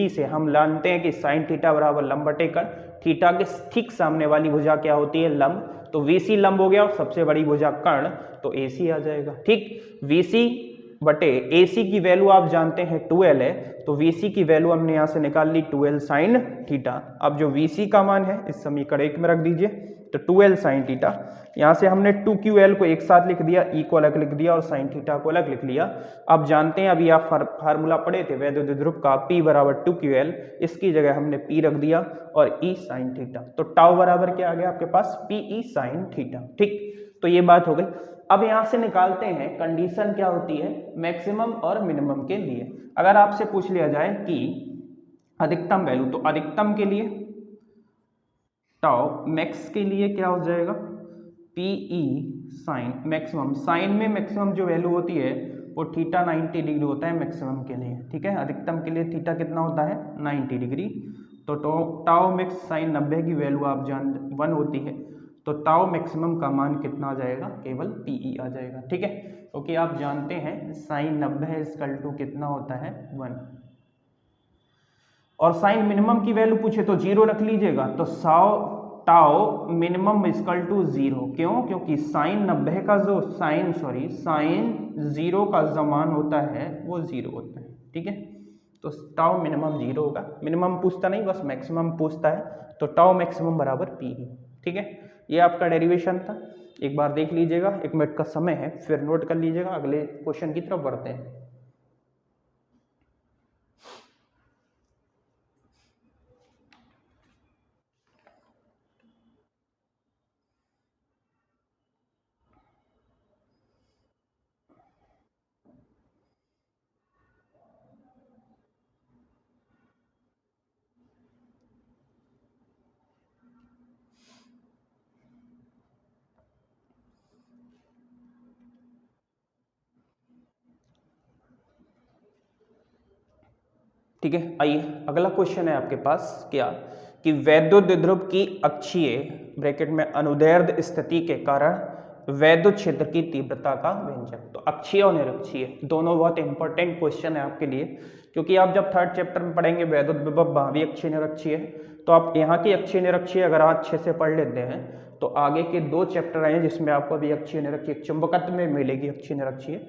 से हम जानते हैं कि साइन थीटा बराबर लंब बटे कर्ण, थीटा के ठीक सामने वाली भुजा क्या होती है, लंब। तो VC लंब हो गया और सबसे बड़ी भुजा कर्ण, तो AC आ जाएगा, ठीक। VC बटे AC की वैल्यू आप जानते हैं 2L है, तो VC की वैल्यू हमने यहां से निकाल ली 2L साइन थीटा। अब जो VC का मान है इस समीकरण 1 में रख दीजिए, तो 2L साइन थीटा, यहां से हमने 2QL को एक साथ लिख दिया, E को अलग लिख दिया और साइन थीटा को अलग लिख लिया। अब जानते हैं, अभी आप फार्मूला पढ़े थे वैद्युत ध्रुव का, P बराबर 2QL, इसकी जगह हमने P रख दिया और E साइन थीटा। तो टाउ बराबर क्या आ गया आपके पास, PE साइन थीटा, ठीक। तो ये बात हो गई। अब यहां से निकालते हैं कंडीशन क्या होती है मैक्सिमम और मिनिमम के लिए। अगर आपसे पूछ लिया जाए कि अधिकतम वैल्यू, तो अधिकतम के लिए टाउ, मैक्स के लिए क्या हो जाएगा, PE साइन मैक्सिमम। साइन में मैक्सिमम जो वैल्यू होती है वो थीटा 90 डिग्री होता है मैक्सिमम के लिए, ठीक है। अधिकतम के लिए थीटा कितना होता है, 90 डिग्री। तो टाउ मैक्स साइन 90 की वैल्यू आप 1 होती है, तो टाउ मैक्सिमम का मान कितना आ जाएगा, केवल PE आ जाएगा, ठीक है। क्योंकि आप जानते हैं साइन 90 इक्वल टू कितना होता है, 1। और साइन मिनिमम की वैल्यू पूछे तो 0 रख लीजिएगा, तो टाउ मिनिमम इक्वल टू 0। क्यों, क्योंकि साइन 90 का जो साइन 0 का जो मान होता है वो 0 होता है, ठीक है। तो टाउ मिनिमम 0 होगा, मिनिमम पूछता नहीं बस मैक्सिमम पूछता है, तो टाउ मैक्सिमम बराबर PE, ठीक है। ये आपका डेरिवेशन था, एक बार देख लीजिएगा, 1 मिनट का समय है, फिर नोट कर लीजिएगा, अगले क्वेश्चन की तरफ बढ़ते हैं। ठीक है, आइए अगला क्वेश्चन है आपके पास क्या, कि वैद्युत द्विध्रुव की अक्षीय ब्रैकेट में अनुदैर्ध्य स्थिति के कारण वैद्युत क्षेत्र की तीव्रता का व्यंजक। तो अक्षीय और निरक्षीय दोनों बहुत इंपॉर्टेंट क्वेश्चन है आपके लिए, क्योंकि आप जब 3rd चैप्टर में पढ़ेंगे वैद्युत विभव वहां भी अक्षीय निरक्षीय है, तो आप यहाँ की अक्षीय निरक्षीय अगर आप अच्छे से पढ़ लेते हैं तो आगे के 2 चैप्टर आए जिसमें आपको अभी अक्षीय निरक्षीय चुंबकत्व में मिलेगी अक्षीय निरक्षीय।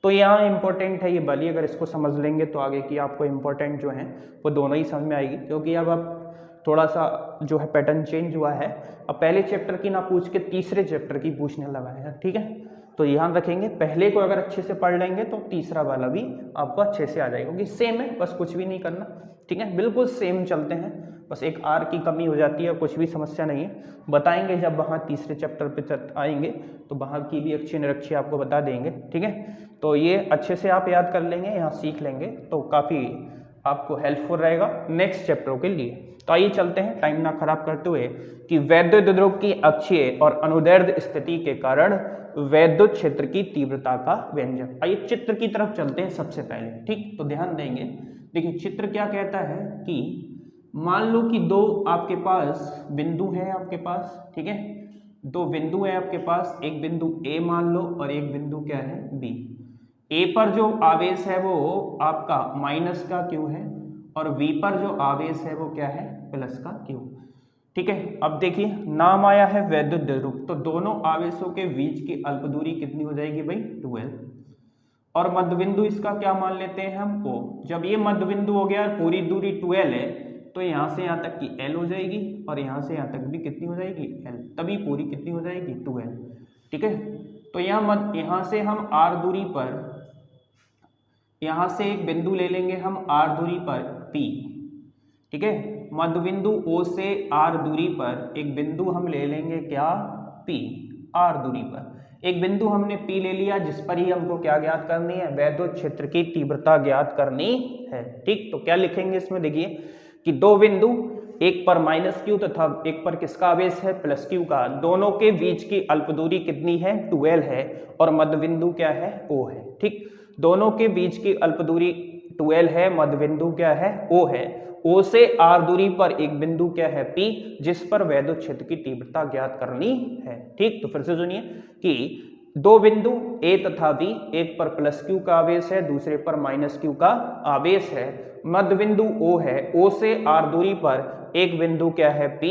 तो यहाँ इंपॉर्टेंट है ये बली, अगर इसको समझ लेंगे तो आगे की आपको इंपॉर्टेंट जो है वो दोनों ही समझ में आएगी, क्योंकि अब आप थोड़ा सा जो है पैटर्न चेंज हुआ है। अब पहले चैप्टर की ना पूछ के तीसरे चैप्टर की पूछने लगा है, ठीक है। तो ध्यान रखेंगे, पहले को अगर अच्छे से पढ़ लेंगे तो तीसरा वाला भी आपको अच्छे से आ जाएगा, क्योंकि सेम है, बस कुछ भी नहीं करना, ठीक है, बिल्कुल सेम चलते हैं, बस एक आर की कमी हो जाती है, कुछ भी समस्या नहीं है। बताएंगे जब वहाँ तीसरे चैप्टर पे आएंगे तो वहाँ की भी अच्छी निरक्षी आपको बता देंगे, ठीक है। तो ये अच्छे से आप याद कर लेंगे, यहाँ सीख लेंगे तो काफ़ी आपको हेल्पफुल रहेगा नेक्स्ट चैप्टर के लिए। तो आइए चलते हैं टाइम ना खराब करते हुए कि वैद्युत ध्रुव की अक्षीय और अनुदैर्ध्य स्थिति के कारण वैद्युत क्षेत्र की तीव्रता का व्यंजक। आइए चित्र की तरफ चलते हैं सबसे पहले, ठीक। तो ध्यान देंगे, देखिए चित्र क्या कहता है कि मान लो कि दो आपके पास बिंदु है, आपके पास, ठीक है, दो बिंदु है आपके पास, एक बिंदु ए मान लो और एक बिंदु क्या है बी। ए पर जो आवेश है वो आपका माइनस का क्यू है और बी पर जो आवेश है वो क्या है प्लस का क्यू, ठीक है। अब देखिए नाम आया है वैद्युत ध्रुव, तो दोनों आवेशों के बीच की अल्प दूरी कितनी हो जाएगी भाई 12, और मध्य बिंदु इसका क्या मान लेते हैं हम O। जब ये मध्य बिंदु हो गया, पूरी दूरी 12 है, तो यहाँ से यहाँ तक की L हो जाएगी और यहाँ से यहाँ तक भी कितनी हो जाएगी L, तभी पूरी कितनी हो जाएगी 12, ठीक है। तो यहाँ से हम R दूरी पर, यहाँ से एक बिंदु ले लेंगे हम R दूरी पर P, ठीक है। मध्य बिंदु O से R दूरी पर एक बिंदु हम ले लेंगे क्या P, R दूरी पर एक बिंदु हमने P ले लिया, जिस पर ही हमको क्या ज्ञात करनी है, वैद्युत क्षेत्र की तीव्रता ज्ञात करनी है, ठीक। तो क्या लिखेंगे इसमें, देखिए कि दो बिंदु, एक पर माइनस क्यू तथा एक पर किसका आवेश है प्लस क्यू का, दोनों के बीच की अल्प दूरी कितनी है 12 है और मध्य बिंदु क्या है O है, ठीक। दोनों के बीच की अल्प दूरी 12 है, मध्य बिंदु क्या है O है। O से R दूरी पर एक बिंदु क्या है P, जिस पर वैद्युत क्षेत्र की तीव्रता ज्ञात करनी है, ठीक। तो फिर से सुनिए कि दो बिंदु A तथा B, एक पर प्लस क्यू का आवेश है, दूसरे पर माइनस क्यू का आवेश है, मध्य बिंदु O है, O से R दूरी पर एक बिंदु क्या है P,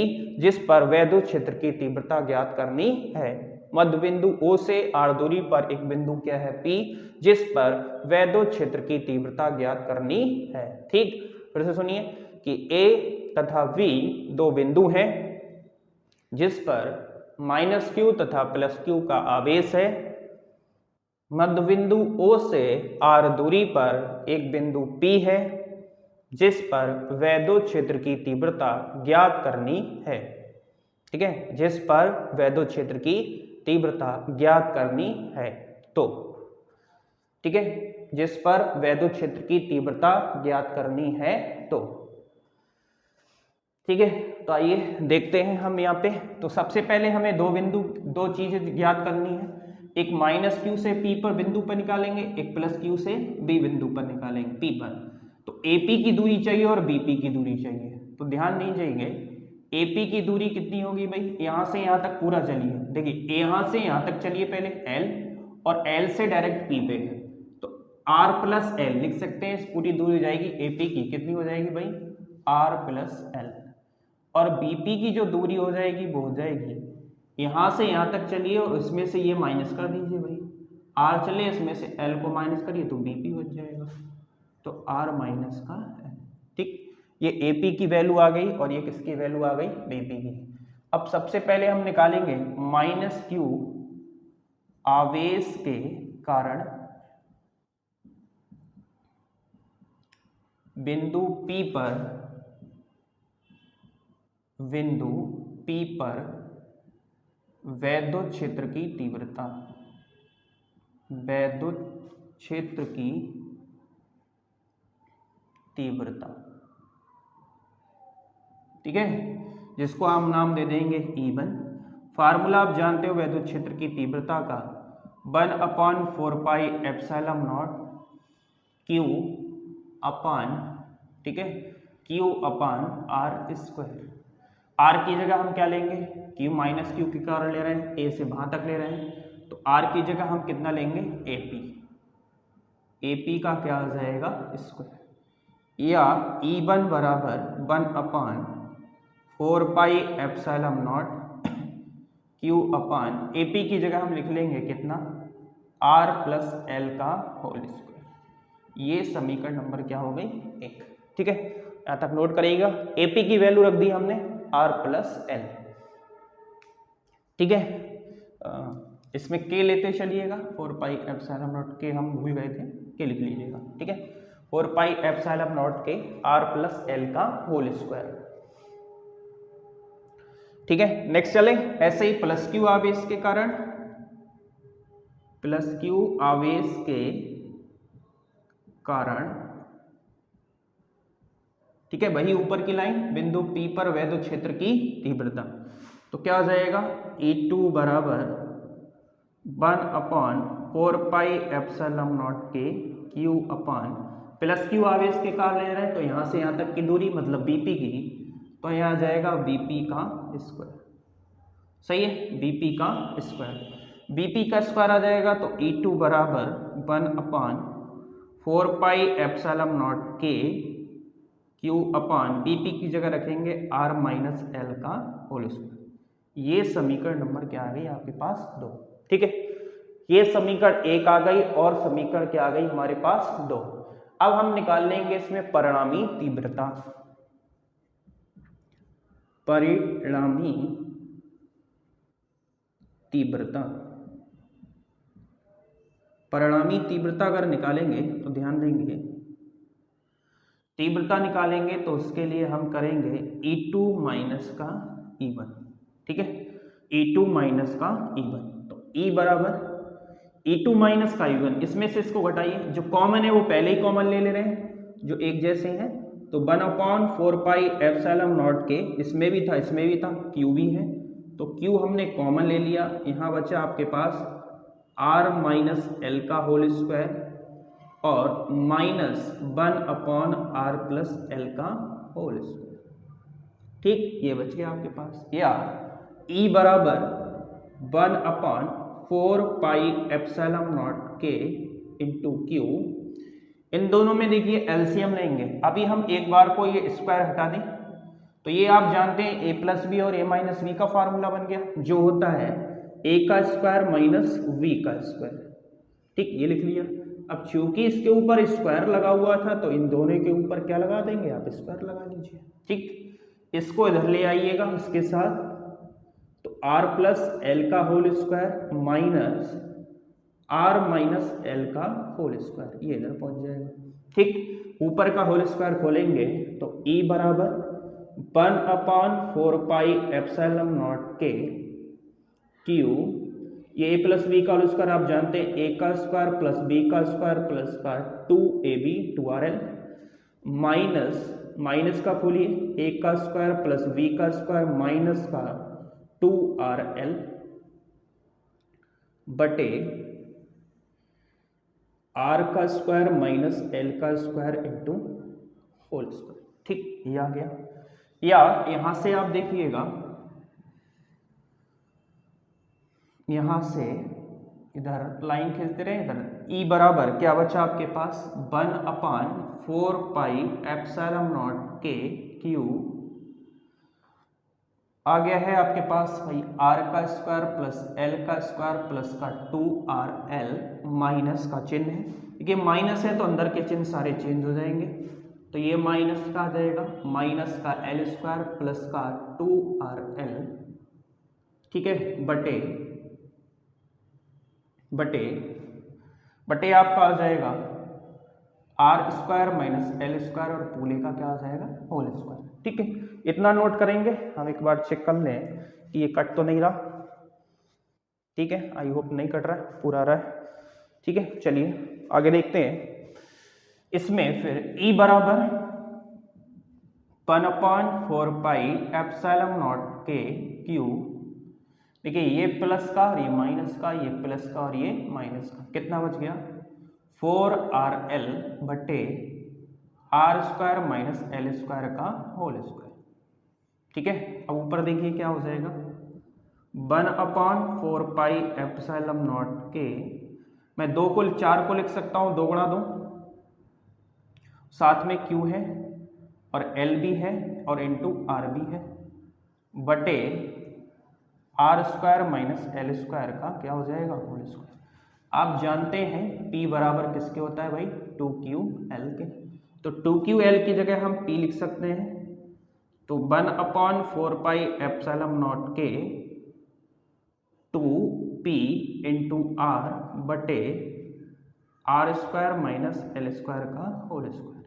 जिस पर वैद्युत क्षेत्र की तीव्रता ज्ञात करनी है। मध्य बिंदु O से R दूरी पर एक बिंदु क्या है P, जिस पर वैद्युत क्षेत्र की तीव्रता ज्ञात करनी है, ठीक। फिर से सुनिए कि A तथा V दो बिंदु हैं जिस पर माइनस क्यू तथा प्लस क्यू का आवेश है, मध्य बिंदु O से R दूरी पर एक बिंदु P है, जिस पर वैद्युत क्षेत्र की तीव्रता ज्ञात करनी है, ठीक है, जिस पर वैद्युत क्षेत्र की तीव्रता ज्ञात करनी है, तो ठीक है, जिस पर वैद्युत क्षेत्र की तीव्रता ज्ञात करनी है, तो ठीक है। तो आइए देखते हैं हम यहाँ पे। तो सबसे पहले हमें दो चीजें ज्ञात करनी है, एक माइनस क्यू से P पर बिंदु पर निकालेंगे, एक प्लस क्यू से B बिंदु पर निकालेंगे P पर। तो AP की दूरी चाहिए और BP की दूरी चाहिए। तो ध्यान दीजिएगा, AP की दूरी कितनी होगी भाई, यहाँ से यहाँ तक पूरा चलिए, देखिए यहाँ से यहाँ तक चलिए पहले L, और L से डायरेक्ट P पे है, तो R प्लस L लिख सकते हैं, इस पूरी दूरी हो जाएगी AP की कितनी हो जाएगी भाई R प्लस L, और BP की जो दूरी हो जाएगी वो हो जाएगी यहाँ से यहाँ तक चलिए और इसमें से ये माइनस कर दीजिए भाई, R चले इसमें से L को माइनस करिए तो BP बच जाएगा, तो R माइनस का L, ठीक। ये AP की वैल्यू आ गई और ये किसकी वैल्यू आ गई BP की। अब सबसे पहले हम निकालेंगे माइनस क्यू आवेश के कारण बिंदु P पर वैद्युत क्षेत्र की तीव्रता, वैद्युत क्षेत्र की तीव्रता, ठीक है, जिसको हम नाम दे देंगे E1। फार्मूला आप जानते हो वैद्युत क्षेत्र की तीव्रता का 1/4 एप्सिलॉन नॉट Q अपान, ठीक है, Q अपान R स्क्वायर। R की जगह हम क्या लेंगे, Q माइनस क्यू के कारण ले रहे हैं, A से वहां तक ले रहे हैं, तो R की जगह हम कितना लेंगे AP का क्या आ जाएगा स्क्वायर, या E1 बराबर 1/4 epsilon not Q upon AP की जगह हम लिख लेंगे कितना R प्लस L का होल स्क्वायर। ये समीकरण नंबर क्या हो गई 1, ठीक है। यहाँ तक नोट करिएगा। AP की वैल्यू रख दी हमने R+L, ठीक है। इसमें K लेते चलिएगा, 4πε0 K हम भूल गए थे, K लिख लीजिएगा, ठीक है। 4πε0 K R+L का होल स्क्वायर, ठीक है। नेक्स्ट चले, ऐसे ही +Q आवेश के कारण, +Q आवेश के कारण, ठीक है, वही ऊपर की लाइन, बिंदु P पर वैद्युत क्षेत्र की तीव्रता, तो क्या आ जाएगा E2 बराबर 1/4πε0 K Q अपान +Q आवेश के कारण ले रहे हैं तो यहां से यहां तक की दूरी मतलब BP की, तो यहाँ आ जाएगा BP का स्क्वायर, सही है, BP का स्क्वायर, BP का स्क्वायर आ जाएगा तो E2 बराबर 1/4πε0 K Q अपान BP की जगह रखेंगे R-L का होल स्क्वायर। ये समीकरण नंबर क्या आ गई आपके पास 2, ठीक है। ये समीकरण 1 आ गई और समीकरण क्या आ गई हमारे पास 2। अब हम निकाल लेंगे इसमें परिणामी तीव्रता, परिणामी तीव्रता, परिणामी तीव्रता अगर निकालेंगे तो ध्यान देंगे, तीव्रता निकालेंगे तो उसके लिए हम करेंगे E2 माइनस का E1, ठीक है, E2 माइनस का E1, तो E बराबर E2 माइनस का E1, इसमें से इसको घटाइए, जो कॉमन है वो पहले ही कॉमन ले रहे हैं, जो एक जैसे हैं, तो 1/4πε0 K, इसमें भी था इसमें भी था, Q भी है, तो Q हमने कॉमन ले लिया, यहाँ बचा आपके पास R-L का होल स्क्वायर और -1/R+L का होल स्क्वायर, ठीक, ये बच गया आपके पास, या E बराबर 1/4πε0 K इंटू Q, इन दोनों में देखिए एलसीएम लेंगे, अभी हम एक बार को ये स्क्वायर हटा दें तो ये आप जानते हैं A+B और A-B का फार्मूला बन गया, जो होता है A का स्क्वायर माइनस V का स्क्वायर, ठीक, ये लिख लिया। अब चूंकि इसके ऊपर स्क्वायर लगा हुआ था तो इन दोनों के ऊपर क्या लगा देंगे आप, स्क्वायर लगा लीजिए, ठीक, इसको इधर ले आइएगा इसके साथ, तो R+L का होल स्क्वायर माइनस R-L का होल स्क्वायर, ये इधर पहुंच जाएगा, ठीक, ऊपर का होल स्क्वायर खोलेंगे तो E बराबर 1/4πε0 K Q, ये A+B का होल स्क्वायर आप जानते हैं, A का स्क्वायर प्लस B का स्क्वायर प्लस का 2AB 2RL, माइनस का खोलिए, A का स्क्वायर प्लस B का स्क्वायर माइनस का 2RL बटे R का स्क्वायर माइनस L का स्क्वायर इंटू होल स्क्वायर, ठीक, ये आ गया। या यहां से आप देखिएगा, यहां से इधर लाइन खींचते रहे, इधर E बराबर क्या बचा आपके पास 1/4πε0 K Q आ गया है आपके पास भाई R का स्क्वायर प्लस L का स्क्वायर प्लस का 2RL माइनस का चिन्ह है, देखिए माइनस है तो अंदर के चिन्ह सारे चेंज हो जाएंगे, तो ये माइनस का आ जाएगा माइनस का L स्क्वायर प्लस का 2RL, ठीक है, बटे आपका आ जाएगा R square minus L square और पूरे का क्या आ जाएगा होल स्क्वायर, ठीक है, इतना नोट करेंगे। हम एक बार चेक कर लें कि ये कट तो नहीं रहा, ठीक है, आई होप नहीं कट रहा है, पूरा रहा है, ठीक है। चलिए आगे देखते हैं, इसमें फिर E बराबर 1/4πε0 K Q, देखिए ये प्लस का और ये माइनस का, ये प्लस का और ये माइनस का, कितना बच गया 4RL बटे R square minus L square का होल स्क्वायर, ठीक है। अब ऊपर देखिए क्या हो जाएगा 1/4πε0 K, मैं 2 को 4 को लिख सकता हूँ, 2 गुणा 2, साथ में Q है और L भी है और इंटू R भी है, बटे R square minus L square का क्या हो जाएगा होल स्क्वायर। आप जानते हैं P बराबर किसके होता है भाई 2QL के, तो 2ql की जगह हम p लिख सकते हैं, तो 1/4πε0 के 2p इंटू r बटे r² माइनस l² का होल स्क्वायर।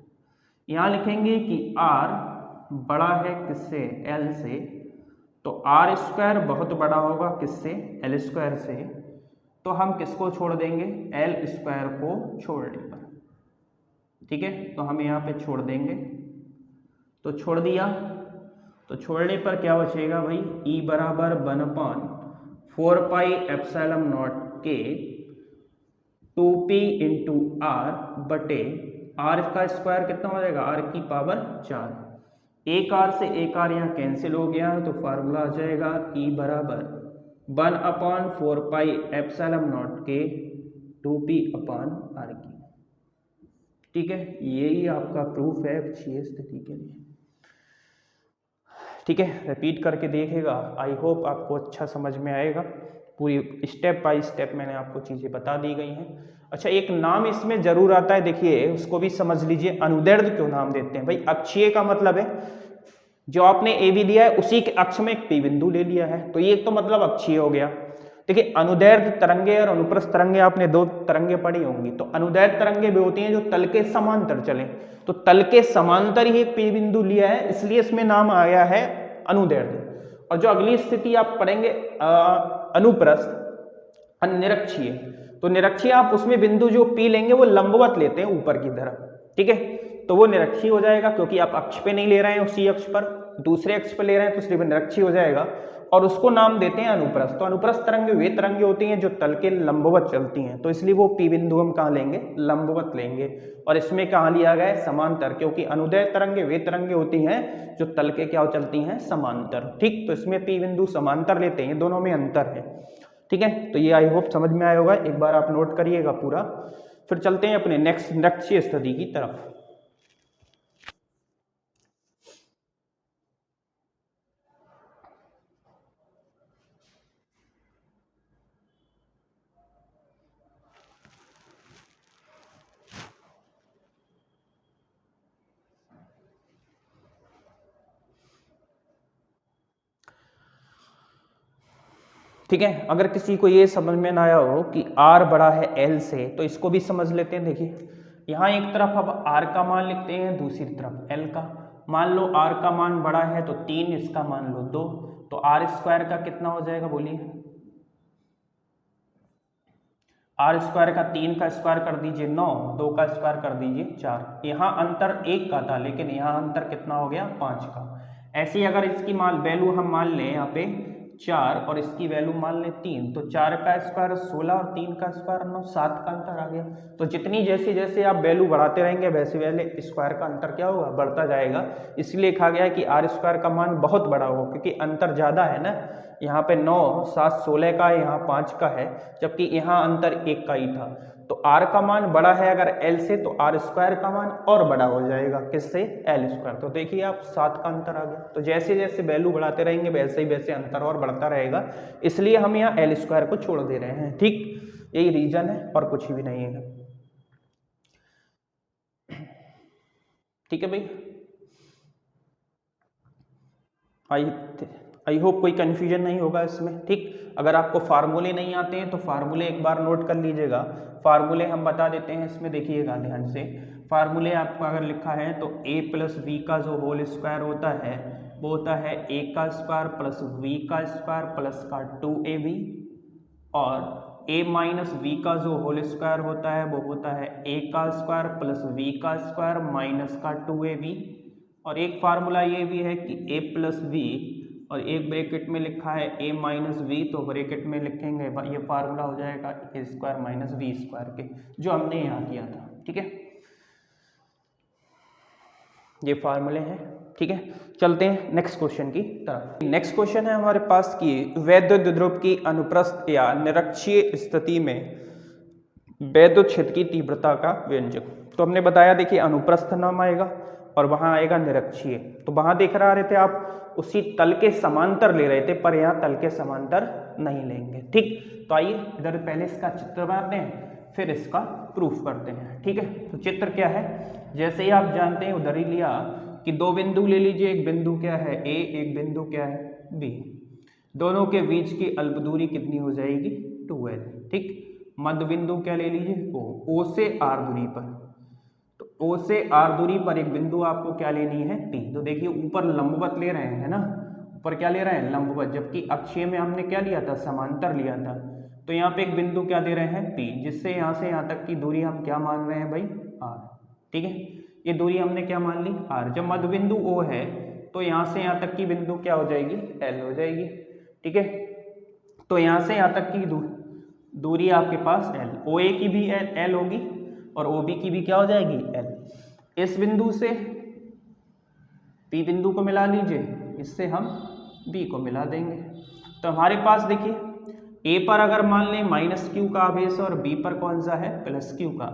यहाँ लिखेंगे कि r बड़ा है किससे, l से, तो r² बहुत बड़ा होगा किससे, l² से, तो हम किसको छोड़ देंगे, l² को छोड़ने पर। ठीक है, तो हम यहाँ पे छोड़ देंगे, तो छोड़ दिया, तो छोड़ने पर क्या बचेगा भाई, e बराबर 1/4πε0 के 2p इंटू r बटे r का स्क्वायर कितना हो जाएगा, r की पावर 4। एक r से एक r यहाँ कैंसिल हो गया, तो फार्मूला आ जाएगा e बराबर 1/4πε0 के 2p अपान r की। ठीक है, यही आपका प्रूफ है अक्षीय स्थिति के लिए। ठीक है, रिपीट करके देखेगा, आई होप आपको अच्छा समझ में आएगा। पूरी स्टेप बाय स्टेप मैंने आपको चीज़ें बता दी गई हैं। अच्छा, एक नाम इसमें जरूर आता है, देखिए उसको भी समझ लीजिए। अनुदैर्ध्य क्यों नाम देते हैं भाई, अक्षीय का मतलब है जो आपने ए बी दिया है उसी के अक्ष में एक पी बिंदु ले लिया है, तो ये तो मतलब अक्षीय हो गया। देखिए, अनुदैर्ध्य तरंगे और अनुप्रस्थ तरंगे आपने दो तरंगे पढ़ी होंगी। तो अनुदैर्ध्य तरंगे भी होती हैं जो तल के समांतर चले, तो तल के समांतर ही एक पी बिंदु लिया है, इसलिए इसमें नाम आ गया है अनुदैर्ध्य। और जो अगली स्थिति आप पढ़ेंगे अनुप्रस्थ निरक्षीय, तो निरक्षीय आप उसमें बिंदु जो पी लेंगे वो लंबवत लेते हैं ऊपर की तरफ। ठीक है, तो वो निरक्षीय हो जाएगा, क्योंकि आप अक्ष पे नहीं ले रहे हैं, उसी अक्ष पर दूसरे अक्ष पर ले रहे हैं, तो सिर्फ निरक्षीय हो जाएगा। और उसको नाम देते हैं अनुप्रस्थ। तो अनुप्रस्थ तरंगे वे तरंगे होती हैं जो तल के लंबवत चलती हैं, तो इसलिए वो पी बिंदु हम कहाँ लेंगे, लंबवत लेंगे। और इसमें कहाँ लिया गया है, समांतर, क्योंकि अनुदैर्ध्य तरंगे वे तरंगे होती हैं जो तल के क्या चलती हैं, समांतर। ठीक, तो इसमें पी बिंदु समांतर लेते हैं, दोनों में अंतर है। ठीक है, तो ये आई होप समझ में आया होगा, एक बार आप नोट करिएगा पूरा। फिर चलते हैं अपने नेक्स्ट निरक्षीय स्थिति की तरफ। ठीक है, अगर किसी को ये समझ में ना आया हो कि r बड़ा है l से, तो इसको भी समझ लेते हैं। देखिए, यहाँ एक तरफ अब r का मान लिखते हैं, दूसरी तरफ l का। मान लो r का मान बड़ा है तो 3, इसका मान लो 2, तो r² का कितना हो जाएगा बोलिए, r² का 3 का स्क्वायर कर दीजिए 9, 2 का स्क्वायर कर दीजिए 4। यहाँ अंतर 1 का था, लेकिन यहाँ अंतर कितना हो गया, 5 का। ऐसे ही अगर इसकी मान वैल्यू हम मान लें यहाँ पे 4 और इसकी वैल्यू मान लें 3, तो 4 का स्क्वायर 16 और 3 का स्क्वायर 9, 7 का अंतर आ गया। तो जितनी जैसे जैसे आप वैल्यू बढ़ाते रहेंगे वैसे वैसे स्क्वायर का अंतर क्या होगा, बढ़ता जाएगा। इसलिए लिखा गया है कि r² का मान बहुत बड़ा होगा, क्योंकि अंतर ज़्यादा है ना। यहाँ पे 9, 7, 16 का, यहाँ 5 का है, जबकि यहाँ अंतर 1 का ही था। तो r का मान बड़ा है अगर l से, तो r² का मान और बड़ा हो जाएगा, किससे, l²। तो देखिए आप 7 का अंतर आ गया। तो जैसे जैसे वैल्यू बढ़ाते रहेंगे वैसे ही वैसे अंतर और बढ़ता रहेगा, इसलिए हम यहाँ l² को छोड़ दे रहे हैं। ठीक, यही रीजन है और कुछ भी नहीं है। ठीक है भाई, आई होप कोई कन्फ्यूजन नहीं होगा इसमें। ठीक, अगर आपको फार्मूले नहीं आते हैं तो फार्मूले एक बार नोट कर लीजिएगा। फार्मूले हम बता देते हैं इसमें, देखिएगा ध्यान से। फार्मूले आपको अगर लिखा है तो a प्लस v का जो होल स्क्वायर होता है वो होता है a का स्क्वायर प्लस v का स्क्वायर प्लस का 2ab, और a माइनस v का जो होल स्क्वायर होता है वो होता है a का स्क्वायर प्लस v का स्क्वायर माइनस का 2ab। और एक फार्मूला ये भी है कि a प्लस v, और एक ब्रैकेट में लिखा है a माइनस वी, तो ब्रैकेट में लिखेंगे ये फार्मूला हो जाएगा a² माइनस v² के, जो हमने यहाँ किया था। ठीक है, ये फार्मूले हैं। ठीक है, चलते हैं नेक्स्ट क्वेश्चन की तरफ। नेक्स्ट क्वेश्चन है हमारे पास कि वैद्युत द्विध्रुव की अनुप्रस्थ या निरक्षीय स्थिति में वैद्युत क्षेत्र की तीव्रता का व्यंजक। तो हमने बताया, देखिए अनुप्रस्थ नाम आएगा और वहां आएगा निरक्षीय। तो वहां देख रहे थे आप उसी तल के समांतर ले रहे थे, पर यहाँ तल के समांतर नहीं लेंगे। ठीक, तो आइए इधर पहले इसका चित्र बनाते हैं, फिर इसका प्रूफ करते हैं। ठीक है, तो चित्र क्या है, जैसे ही आप जानते हैं उधर ही लिया कि दो बिंदु ले लीजिए, एक बिंदु क्या है ए, एक बिंदु क्या है बी, दोनों के बीच की अल्प दूरी कितनी हो जाएगी 2l। ठीक, मध्य बिंदु क्या ले लीजिए ओ से आर दूरी पर, तो ओ से आर दूरी पर एक बिंदु आपको क्या लेनी है पी। तो देखिए ऊपर लंबवत ले रहे हैं ना, ऊपर क्या ले रहे हैं लंबवत, जबकि अक्षीय में हमने क्या लिया था समांतर लिया था। तो यहाँ पे एक बिंदु क्या दे रहे हैं पी, जिससे यहाँ से यहाँ तक की दूरी हम क्या मान रहे हैं भाई आर। ठीक है, ये दूरी हमने क्या मान ली आर। जब मध्य बिंदु ओ है तो यहाँ से यहाँ तक की बिंदु क्या हो जाएगी एल हो जाएगी। ठीक है, तो यहाँ से यहाँ तक की दूरी आपके पास एल, ओ ए की भी एल होगी और ओ बी की भी क्या हो जाएगी एल। इस बिंदु से पी बिंदु को मिला लीजिए, इससे हम बी को मिला देंगे। तो हमारे पास देखिए ए पर अगर मान लें माइनस क्यू का आवेश और बी पर कौन सा है प्लस क्यू का,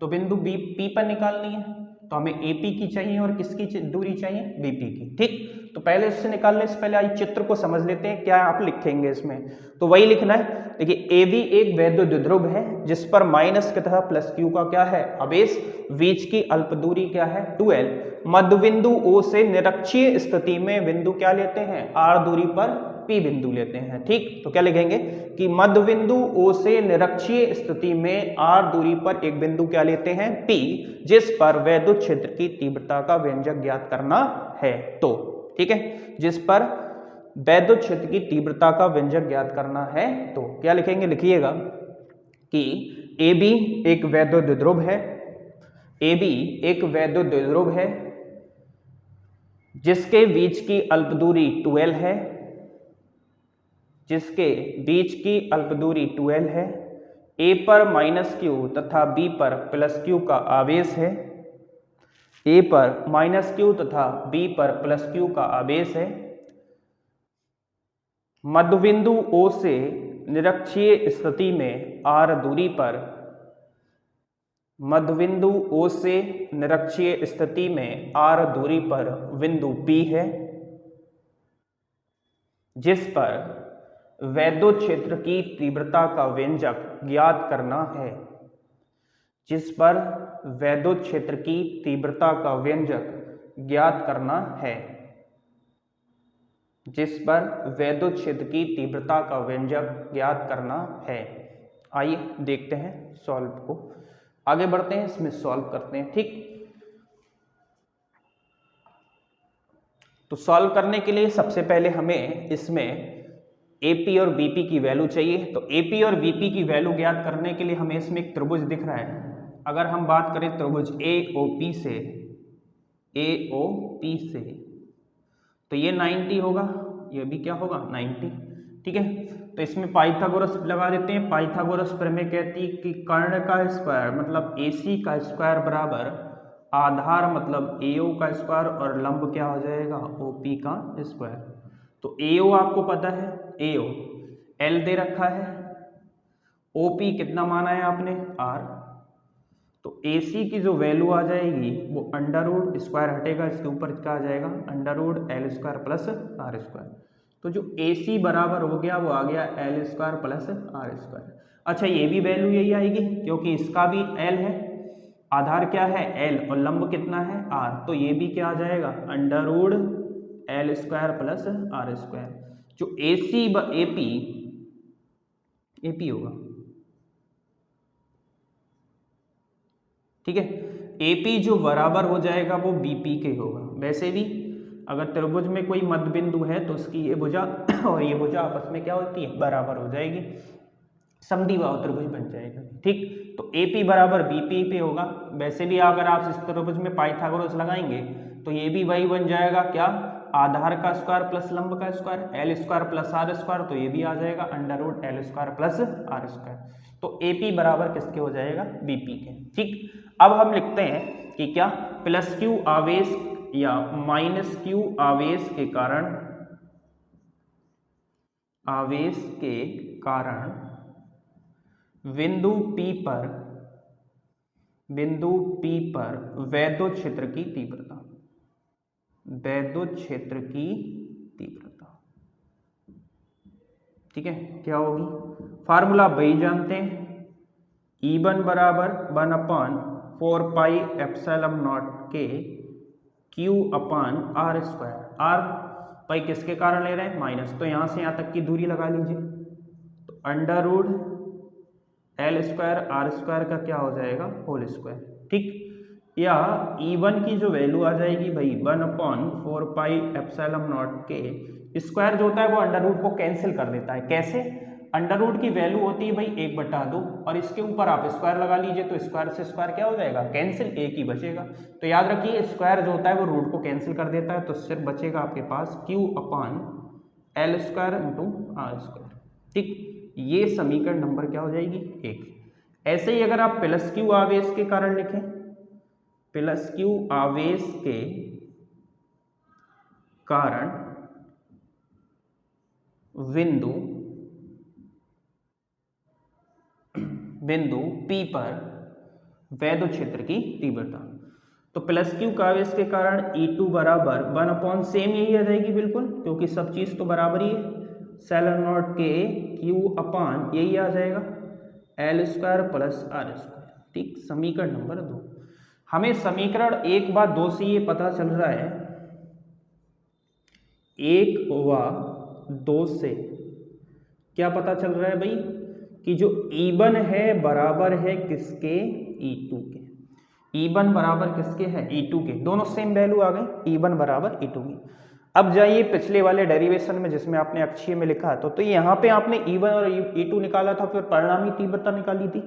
तो बिंदु बी पी पर निकालनी है, तो हमें ए पी की चाहिए और किसकी दूरी चाहिए बी पी की। ठीक, तो पहले इससे निकालने से पहले आइए चित्र को समझ लेते हैं क्या आप लिखेंगे इसमें। तो वही लिखना है, देखिए ए बी एक वैद्युत द्विध्रुव है जिस पर माइनस की तथा प्लस क्यू का क्या है आवेश, बीच की अल्प दूरी क्या है 2l। मध्य बिंदु ओ से निरक्षीय स्थिति में बिंदु क्या लेते हैं आर दूरी पर पी बिंदु लेते हैं। ठीक, तो क्या लिखेंगे कि मध्य बिंदु ओ से निरक्षीय स्थिति में आर दूरी पर एक बिंदु क्या लेते हैं पी, जिस पर वैद्युत क्षेत्र की तीव्रता का व्यंजक ज्ञात करना है। तो ठीक है, जिस पर वैद्युत क्षेत्र की तीव्रता का व्यंजक ज्ञात करना है, तो क्या लिखेंगे लिखिएगा कि ए बी एक वैद्युत द्विध्रुव है, ए बी एक वैद्युत द्विध्रुव है जिसके बीच की अल्प दूरी 2l है, जिसके बीच की अल्प दूरी 2l है। ए पर माइनस क्यू तथा बी पर प्लस क्यू का आवेश है, ए पर माइनस क्यू तथा बी पर प्लस क्यू का आवेश है। मध्य बिंदु ओ से निरक्षीय स्थिति में आर दूरी पर, मध्य बिंदु ओ से निरक्षीय स्थिति में आर दूरी पर बिंदु पी है, जिस पर वैद्युत क्षेत्र की तीव्रता का व्यंजक ज्ञात करना है, जिस पर वैद्युत क्षेत्र की तीव्रता का व्यंजक ज्ञात करना है, जिस पर वैद्युत क्षेत्र की तीव्रता का व्यंजक ज्ञात करना है। आइए देखते हैं सॉल्व को, आगे बढ़ते हैं, इसमें सॉल्व करते हैं। ठीक, तो सॉल्व करने के लिए सबसे पहले हमें इसमें AP और BP की वैल्यू चाहिए। तो AP और BP की वैल्यू ज्ञात करने के लिए हमें इसमें एक त्रिभुज दिख रहा है। अगर हम बात करें त्रिभुज AOP से, AOP से, तो ये 90 होगा, ये भी क्या होगा 90। ठीक है, तो इसमें पाइथागोरस लगा देते हैं। पाइथागोरस प्रमेय कहती है कि कर्ण का स्क्वायर मतलब AC का स्क्वायर बराबर आधार मतलब AO का स्क्वायर और लंब क्या हो जाएगा OP का स्क्वायर। तो AO आपको पता है, AO L दे रखा है, OP कितना माना है आपने R, तो AC की जो वैल्यू आ जाएगी वो अंडर रूट स्क्वायर हटेगा, इसके ऊपर क्या आ जाएगा under root L square plus R square. तो जो AC बराबर हो गया वो आ गया L square plus R square. अच्छा, ये भी वैल्यू यही आएगी क्योंकि इसका भी L है, आधार क्या है L और लंब कितना है R, तो ये भी क्या आ जाएगा under root L square plus R square. जो AP होगा। ठीक है, AP जो बराबर हो जाएगा वो BP के होगा। वैसे भी अगर त्रिभुज में कोई मध्य बिंदु है तो उसकी ये भुजा और ये भुजा आपस में क्या होती है बराबर हो जाएगी, समद्विबाहु त्रिभुज बन जाएगा। ठीक, तो AP बराबर BP पे होगा। वैसे भी अगर आप इस त्रिभुज में पाइथागोरस लगाएंगे तो ये भी वही बन जाएगा, क्या आधार का स्क्वायर प्लस लंब का square L square plus R square, तो ये भी आ जाएगा under root L square plus R square. तो AP बराबर किसके हो जाएगा BP के। ठीक, अब हम लिखते हैं कि क्या प्लस Q आवेश या माइनस Q आवेश के कारण बिंदु P पर वैद्युत क्षेत्र की तीव्रता, ठीक है क्या होगी, फार्मूला वही जानते हैं, E1 बराबर 1/4πε0 के Q/r²। r भाई किसके कारण ले रहे हैं? माइनस, तो यहां से यहां तक की दूरी लगा लीजिए, तो √L² r² का क्या हो जाएगा? Whole square. ठीक, या E1 की जो वैल्यू आ जाएगी भाई 1/4πε0 के स्क्वायर जो होता है वो अंडर रूट को कैंसिल कर देता है। कैसे? अंडर रूट की वैल्यू होती है भाई 1/2 और इसके ऊपर आप स्क्वायर लगा लीजिए, तो स्क्वायर से स्क्वायर क्या हो जाएगा? कैंसिल, एक ही बचेगा। तो याद रखिए स्क्वायर जो होता है वो रूट को कैंसिल कर देता है, तो सिर्फ बचेगा आपके पास Q/L² × r²। ठीक, ये समीकरण नंबर क्या हो जाएगी? 1। ऐसे ही अगर आप प्लस क्यू आवेश के कारण लिखें, प्लस क्यू आवेश के कारण बिंदु P पर वैद्युत क्षेत्र की तीव्रता, तो प्लस क्यू का आवेश के कारण E2 बराबर 1 सेम यही आ जाएगी बिल्कुल, क्योंकि सब चीज तो बराबर ही है। σ0 के Q/ यही आ जाएगा L² + r²। ठीक, समीकरण नंबर 2। हमें समीकरण 1 व 2 से ये पता चल रहा है, 1 व 2 से क्या पता चल रहा है भाई कि जो E1 है बराबर है किसके? E2 के। E1 बराबर किसके है? E2 के। दोनों सेम वैल्यू आ गई, E1 बराबर E2 की। अब जाइए पिछले वाले डेरिवेशन में जिसमें आपने अक्षीय में लिखा तो यहाँ पे आपने E1 और E2 निकाला था, फिर परिणामी तीव्रता निकाली थी।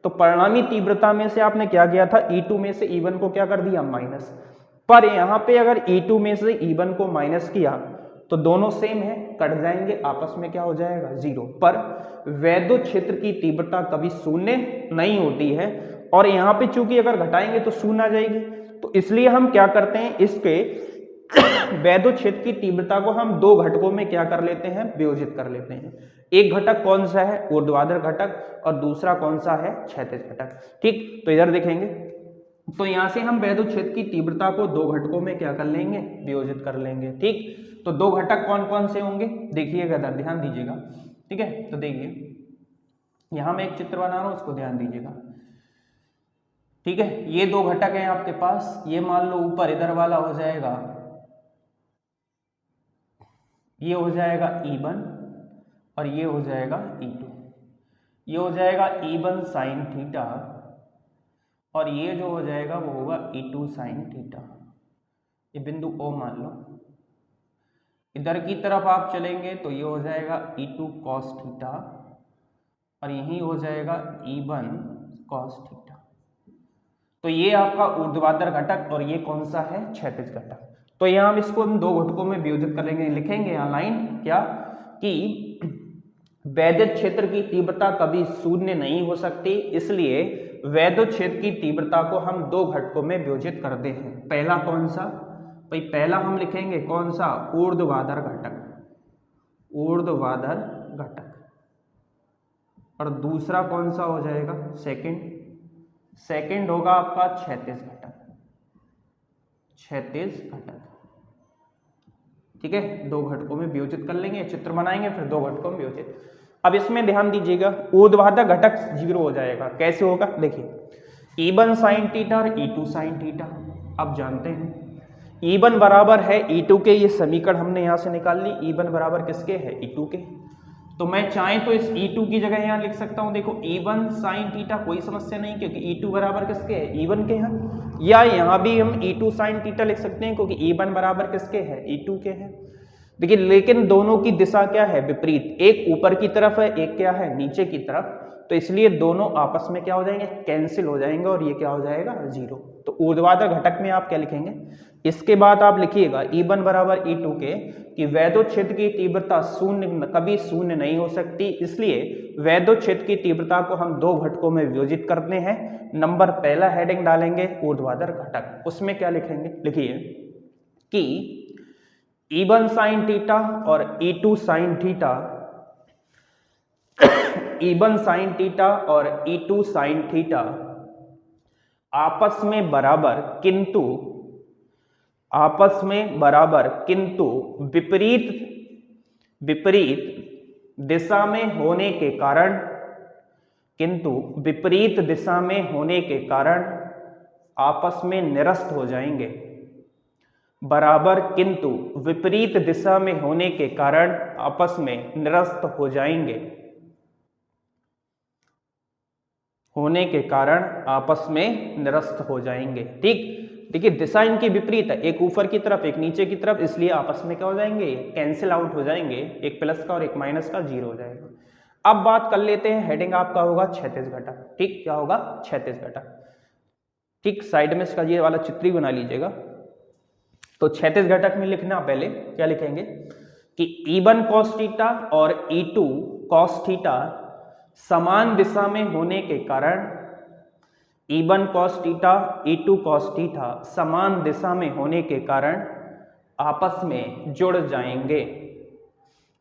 तो परिणामी तीव्रता में से आपने क्या किया था? E2 में से E1 को क्या कर दिया? माइनस। पर यहाँ पे अगर E2 में से E1 को माइनस किया तो दोनों सेम है, कट जाएंगे, आपस में क्या हो जाएगा? 0। पर वैद्युत क्षेत्र की तीव्रता कभी शून्य नहीं होती है, और यहाँ पे चूंकि अगर घटाएंगे तो शून्य आ जाएगी, तो इसलिए हम क्या करते हैं, इसके वैद्युत क्षेत्र की तीव्रता को हम दो घटकों में क्या कर लेते हैं? वियोजित कर लेते हैं। एक घटक कौन सा है? ऊर्ध्वाधर घटक, और दूसरा कौन सा है? क्षैतिज घटक। ठीक, तो इधर देखेंगे तो यहां से हम वैद्युत क्षेत्र की तीव्रता को दो घटकों में क्या कर लेंगे? वियोजित कर लेंगे। ठीक, तो दो घटक कौन कौन से होंगे? देखिएगा, ध्यान दीजिएगा। ठीक है, तो देखिए यहां मैं एक चित्र बना रहा हूं, उसको ध्यान दीजिएगा। ठीक है, ये दो घटक हैं आपके पास, ये मान लो ऊपर इधर वाला हो जाएगा, ये हो जाएगा E1 और ये हो जाएगा E2। ये हो जाएगा E1 sin थीटा और ये जो हो जाएगा वो होगा E2 sin थीटा। ये बिंदु O मान लो। इधर की तरफ आप चलेंगे तो ये हो जाएगा E2 cos थीटा और यही हो जाएगा E1 cos थीटा। तो ये आपका ऊर्ध्वाधर घटक और ये कौन सा है? क्षैतिज घटक। तो यहाँ हम इसको दो घटकों में वियोजित करेंगे, लिखेंगे यहाँ लाइन क्या कि वैद्युत क्षेत्र की तीव्रता कभी शून्य नहीं हो सकती, इसलिए वैद्युत क्षेत्र की तीव्रता को हम दो घटकों में वियोजित करते हैं। पहला कौन सा भाई? पहला हम लिखेंगे कौन सा? ऊर्ध्वाधर घटक, ऊर्ध्वाधर घटक। और दूसरा कौन सा हो जाएगा? सेकंड होगा आपका क्षैतिज घटक, क्षैतिज घटक। ठीक है, दो घटकों में वियोजित कर लेंगे, चित्र बनाएंगे, फिर दो घटकों में वियोजित। अब इसमें ध्यान दीजिएगा, ऊर्ध्वाधर घटक 0 हो जाएगा। कैसे होगा? देखिए E1 sin थीटा और E2 sin थीटा अब जानते हैं। E1 बराबर है E2 के, ये समीकरण हमने यहां से निकाल ली। E1 बराबर किसके है? E2 के। तो मैं चाहें तो इस E2 की जगह यहां लिख सकता हूं, देखो E1 sin थीटा, कोई समस्या नहीं, क्योंकि E2 बराबर किसके है? E1 के हैं। या यहां भी हम E2 sin थीटा लिख सकते हैं, क्योंकि E1 बराबर किसके है? E2 के हैं। देखिए लेकिन दोनों की दिशा क्या है? विपरीत। एक ऊपर की तरफ है, एक क्या है? नीचे की तरफ। तो इसलिए दोनों आपस में क्या हो जाएंगे? कैंसिल हो जाएंगे, और ये क्या हो जाएगा? 0। तो ऊर्ध्वाधर घटक में आप क्या लिखेंगे? इसके बाद आप लिखिएगा E1 बराबर E2 के कि वैद्युत क्षेत्र की तीव्रता कभी शून्य नहीं हो सकती, इसलिए वैद्युत क्षेत्र की तीव्रता को हम दो घटकों में वियोजित करते हैं। नंबर पहला हेडिंग डालेंगे ऊर्ध्वाधर घटक, उसमें क्या लिखेंगे? लिखिए कि E1 sin थीटा और E2 sin theta, E1 sin theta और E2 sin थीटा आपस में बराबर किंतु विपरीत दिशा में होने के कारण किंतु विपरीत दिशा में होने के कारण आपस में निरस्त हो जाएंगे। बराबर किंतु विपरीत दिशा में होने के कारण आपस में निरस्त हो जाएंगे। होने के कारण आपस में निरस्त हो जाएंगे। ठीक, देखिए दिशा इनकी विपरीत है, एक ऊपर की तरफ एक नीचे की तरफ, इसलिए आपस में क्या हो जाएंगे, कैंसिल आउट हो जाएंगे, एक प्लस का और एक माइनस का 0 हो जाएगा। अब बात कर लेते हैं, हेडिंग आपका होगा क्षैतिज घटक। ठीक, क्या होगा, क्षैतिज घटक। ठीक, साइड में इसका ये वाला चित्र ही बना लीजिएगा। तो क्षैतिज घटक में लिखना पहले क्या लिखेंगे कि E1 cos थीटा और E2 cos थीटा समान दिशा में होने के कारण, E1 cos theta E2 cos theta समान दिशा में होने के कारण आपस में जुड़ जाएंगे।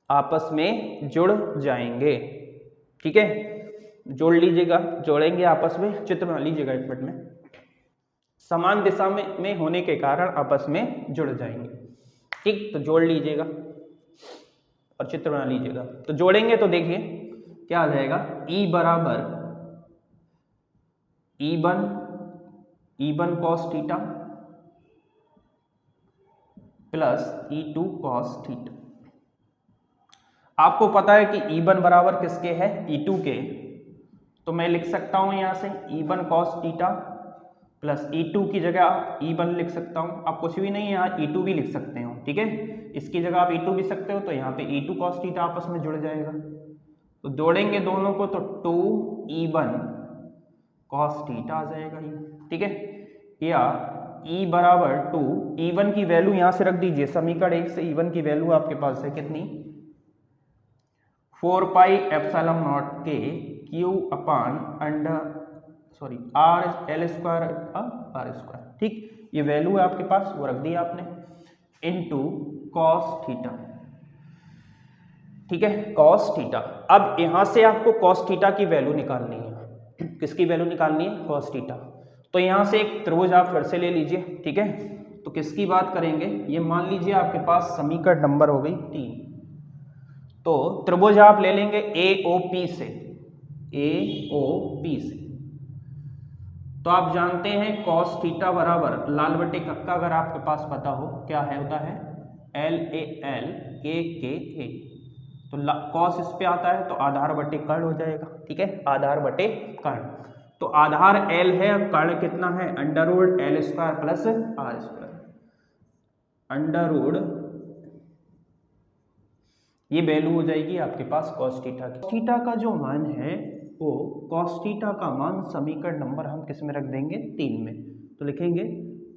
आपस में जुड़ जाएंगे। ठीक है, जोड़ लीजिएगा, जोड़ेंगे आपस में, चित्र बना लीजिएगा एक मिनट में। समान दिशा में होने के कारण आपस में जुड़ जाएंगे। ठीक, तो जोड़ लीजिएगा और चित्र बना लीजिएगा। तो जोड़ेंगे तो देखिए क्या आ जाएगा, E बराबर E1 cos theta plus E2 cos theta. आपको पता है कि E1 बराबर किसके है, E2 के, तो मैं लिख सकता हूं यहां से E1 cos theta plus E2 की जगह आप E1 लिख सकता हूं। आप कुछ भी नहीं, यहाँ E2 भी लिख सकते हो। ठीक है, इसकी जगह आप E2 भी सकते हो, तो यहाँ पे E2 cos थीटा आपस में जुड़ जाएगा। तो जोड़ेंगे दोनों को तो 2E1 cos थीटा आ जाएगा ये। ठीक है, या E बराबर 2, E1 की वैल्यू यहां से रख दीजिए, समीकरण 1 से E1 की वैल्यू आपके पास है कितनी, 4 पाई एप्सिलॉन नॉट के Q upon under R L square R square. ठीक, ये वैल्यू है आपके पास, वो रख दी आपने, इनटू कॉस थीटा। ठीक है, कॉस थीटा। अब यहां से आपको कॉस थीटा की वैल्यू निकालनी है। किसकी वैल्यू निकालनी है, कॉस थीटा। तो यहां से एक त्रिभुज आप फिर से ले लीजिए। ठीक है, तो किसकी बात करेंगे, ये मान लीजिए आपके पास समीकरण नंबर हो गई 3। तो त्रिभुज आप ले लेंगे AOP से, AOP से। तो आप जानते हैं cos थीटा बराबर लाल बटे कक्का, अगर आपके पास पता हो क्या है, होता है LAL KKA। तो cos इस पे आता है तो आधार बटे कर्ण हो जाएगा। ठीक है, आधार बटे कर्ण। तो आधार L है, अब कर्ण कितना है, under root L square plus R square. Under root, ये वैल्यू हो जाएगी आपके पास cos थीटा की। थीटा का जो मान है वो cos थीटा का मान समीकरण नंबर हम किस में रख देंगे, 3 में। तो लिखेंगे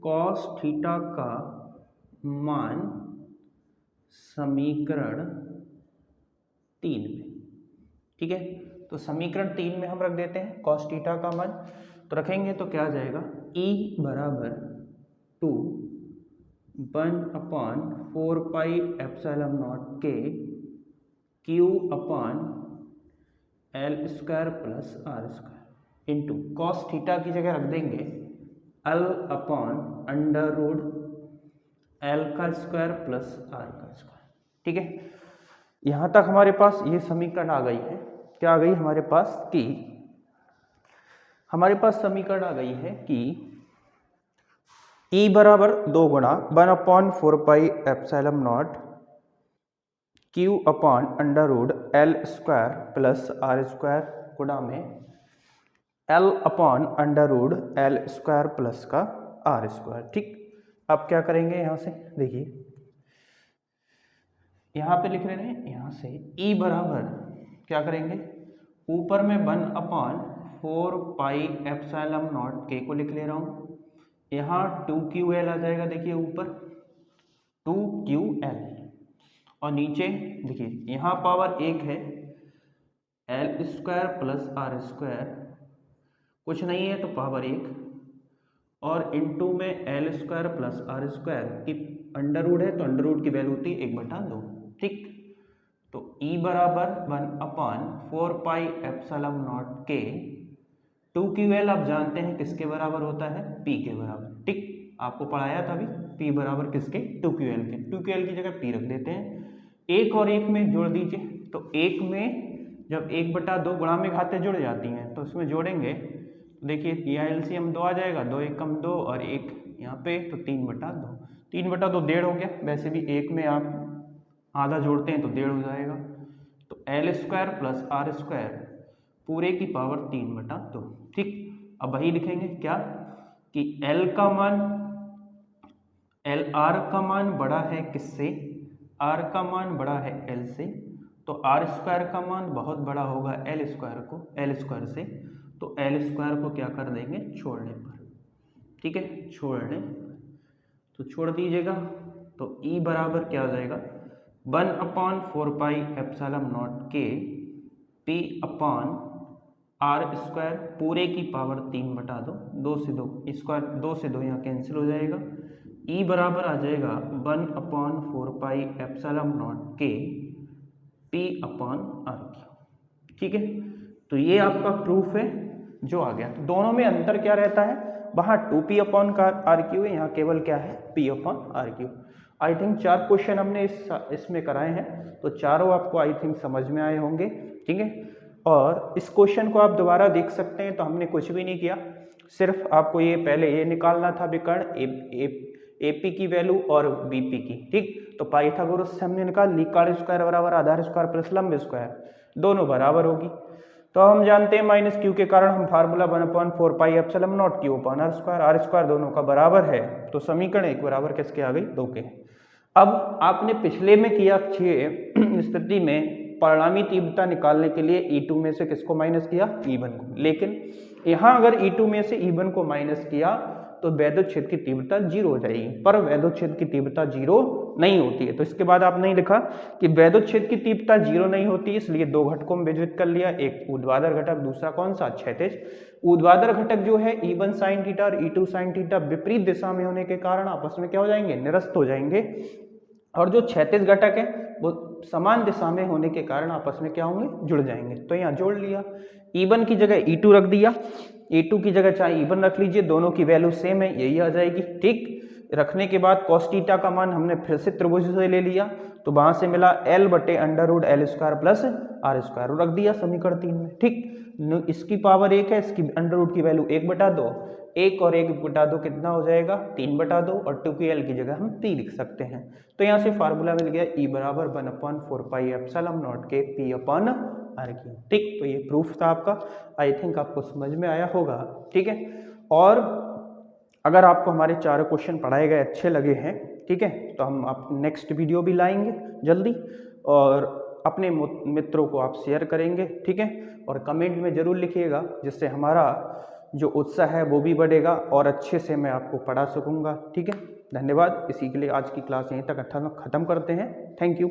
cos थीटा का मान समीकरण 3 में। ठीक है, तो समीकरण 3 में हम रख देते हैं cos थीटा का मान। तो रखेंगे तो क्या आ जाएगा, E बराबर 2 1/4 पाई एप्सिलॉन नॉट के Q upon L square plus R square into cos theta की जगह रख देंगे L upon under root L का स्क्वायर प्लस आर का स्क्वायर। ठीक है, यहां तक हमारे पास ये समीकरण आ गई है। क्या आ गई हमारे पास, कि हमारे पास समीकरण आ गई है कि E बराबर 2 गुणा 1/4 pi epsilon naught Q upon under root L square plus R square गुणा में L upon under root L square plus का आर स्क्वायर। ठीक, अब क्या करेंगे, यहां से देखिए, यहां पे लिख रहे हैं, यहां से E बराबर क्या करेंगे, ऊपर में 1/4 पाई एप्सिलॉन नॉट के को लिख ले रहा हूं, यहाँ 2QL आ जाएगा। देखिए ऊपर 2QL और नीचे देखिए यहाँ पावर 1 है, L square plus R square, कुछ नहीं है तो पावर 1, और इनटू में L square plus R square की अंडर रूट है तो अंडर रूट की वैल्यू होती है 1/2। ठीक, तो E बराबर 1/4 पाई एप्सिलॉन नॉट के 2QL आप जानते हैं किसके बराबर होता है, P के बराबर। ठीक, आपको पढ़ाया था अभी, P बराबर किसके, 2QL के। 2QL की जगह P रख देते हैं, एक और एक में जोड़ दीजिए, तो एक में जब 1/2 गुणा में घातें जुड़ जाती हैं तो उसमें जोड़ेंगे तो देखिए यहाँ एलसीएम 2 आ जाएगा, 2 एकम 2 और 1 यहाँ पे तो 3/2। 3/2 1.5 हो गया, वैसे भी 1 में आप आधा जोड़ते हैं तो 1.5 हो जाएगा। तो L² प्लस R² पूरे की पावर 3/2। ठीक, अब वही लिखेंगे क्या कि L का मान R का मान बड़ा है किससे, R का मान बड़ा है L से, तो R² का मान बहुत बड़ा होगा L² से, तो L² को क्या कर देंगे छोड़ने पर, ठीक है, छोड़ने तो छोड़ दीजिएगा। तो E बराबर क्या हो जाएगा 1/4πε0K P/R² पूरे की पावर 3/2, 2 से 2 स्क्वायर, 2 से 2 यहाँ कैंसिल हो जाएगा। E बराबर आ जाएगा 1/4πε0K P/R3। ठीक है, तो ये आपका प्रूफ है जो आ गया। तो दोनों में अंतर क्या रहता है, वहाँ 2P/R3 है, यहाँ केवल क्या है P/R3। आई थिंक 4 क्वेश्चन हमने इसमें कराए हैं, तो चारों आपको आई थिंक समझ में आए होंगे। ठीक है, और इस क्वेश्चन को आप दोबारा देख सकते हैं। तो हमने कुछ भी नहीं किया, सिर्फ आपको ये पहले ये निकालना था विकर्ण AP की वैल्यू और BP की। ठीक, तो पाइथागोरस से हमने निकाल ली कार्य² बराबर आधार स्क्वायर प्लस लंब स्क्वायर, दोनों बराबर होगी। तो हम जानते हैं -q के कारण हम फार्मूला 1/4πε0Q/R², R² दोनों का बराबर है, तो समीकरण 1 बराबर किसके आ गई 2 के। अब आपने पिछले में किया स्थिति में परिणामी तीव्रता निकालने के लिए E2 में से किसको माइनस किया, E1 को, लेकिन यहाँ अगर E2 में से E1 को माइनस किया तो वैद्युत क्षेत्र की तीव्रता 0 हो जाएगी, पर वैद्युत क्षेत्र की तीव्रता 0 नहीं होती है। तो इसके बाद आपने लिखा कि वैद्युत क्षेत्र की तीव्रता 0 नहीं होती, इसलिए 2 घटकों में विभाजित कर लिया, एक ऊर्ध्वाधर घटक, दूसरा कौन सा क्षैतिज। ऊर्ध्वाधर घटक जो है E1 sin थीटा और E2 sin थीटा विपरीत दिशा में होने के कारण आपस में क्या हो जाएंगे, निरस्त हो जाएंगे, और जो क्षैतिज घटक है वो समान दिशा में होने के कारण आपस में क्या होंगे, जुड़ जाएंगे। तो यहाँ जोड़ लिया, E1 की जगह E2 रख दिया, E2 की जगह चाहे E1 रख लीजिए, दोनों की वैल्यू सेम है, यही आ जाएगी। ठीक, रखने के बाद cos थीटा का मान हमने फिर से त्रिभुज से ले लिया, तो वहां से मिला L/√L² प्लस R² रख दिया समीकरण 3 में। ठीक, इसकी पावर 1 है, इसकी अंडर रूट की वैल्यू 1/2, 1 और 1/2 कितना हो जाएगा 3/2, और 2 की L की जगह हम 3 लिख सकते हैं। तो यहाँ से फार्मूला मिल गया E बराबर 1/4πε0K P/R3। ठीक, तो ये प्रूफ था आपका, आई थिंक आपको समझ में आया होगा। ठीक है, और अगर आपको हमारे 4 क्वेश्चन पढ़ाए गए अच्छे लगे हैं, ठीक है, तो हम आप नेक्स्ट वीडियो भी लाएंगे जल्दी, और अपने मित्रों को आप शेयर करेंगे। ठीक है, और कमेंट में ज़रूर लिखिएगा, जिससे हमारा जो उत्साह है वो भी बढ़ेगा और अच्छे से मैं आपको पढ़ा सकूंगा। ठीक है, धन्यवाद। इसी के लिए आज की क्लास यहीं तक खत्म करते हैं। Thank you.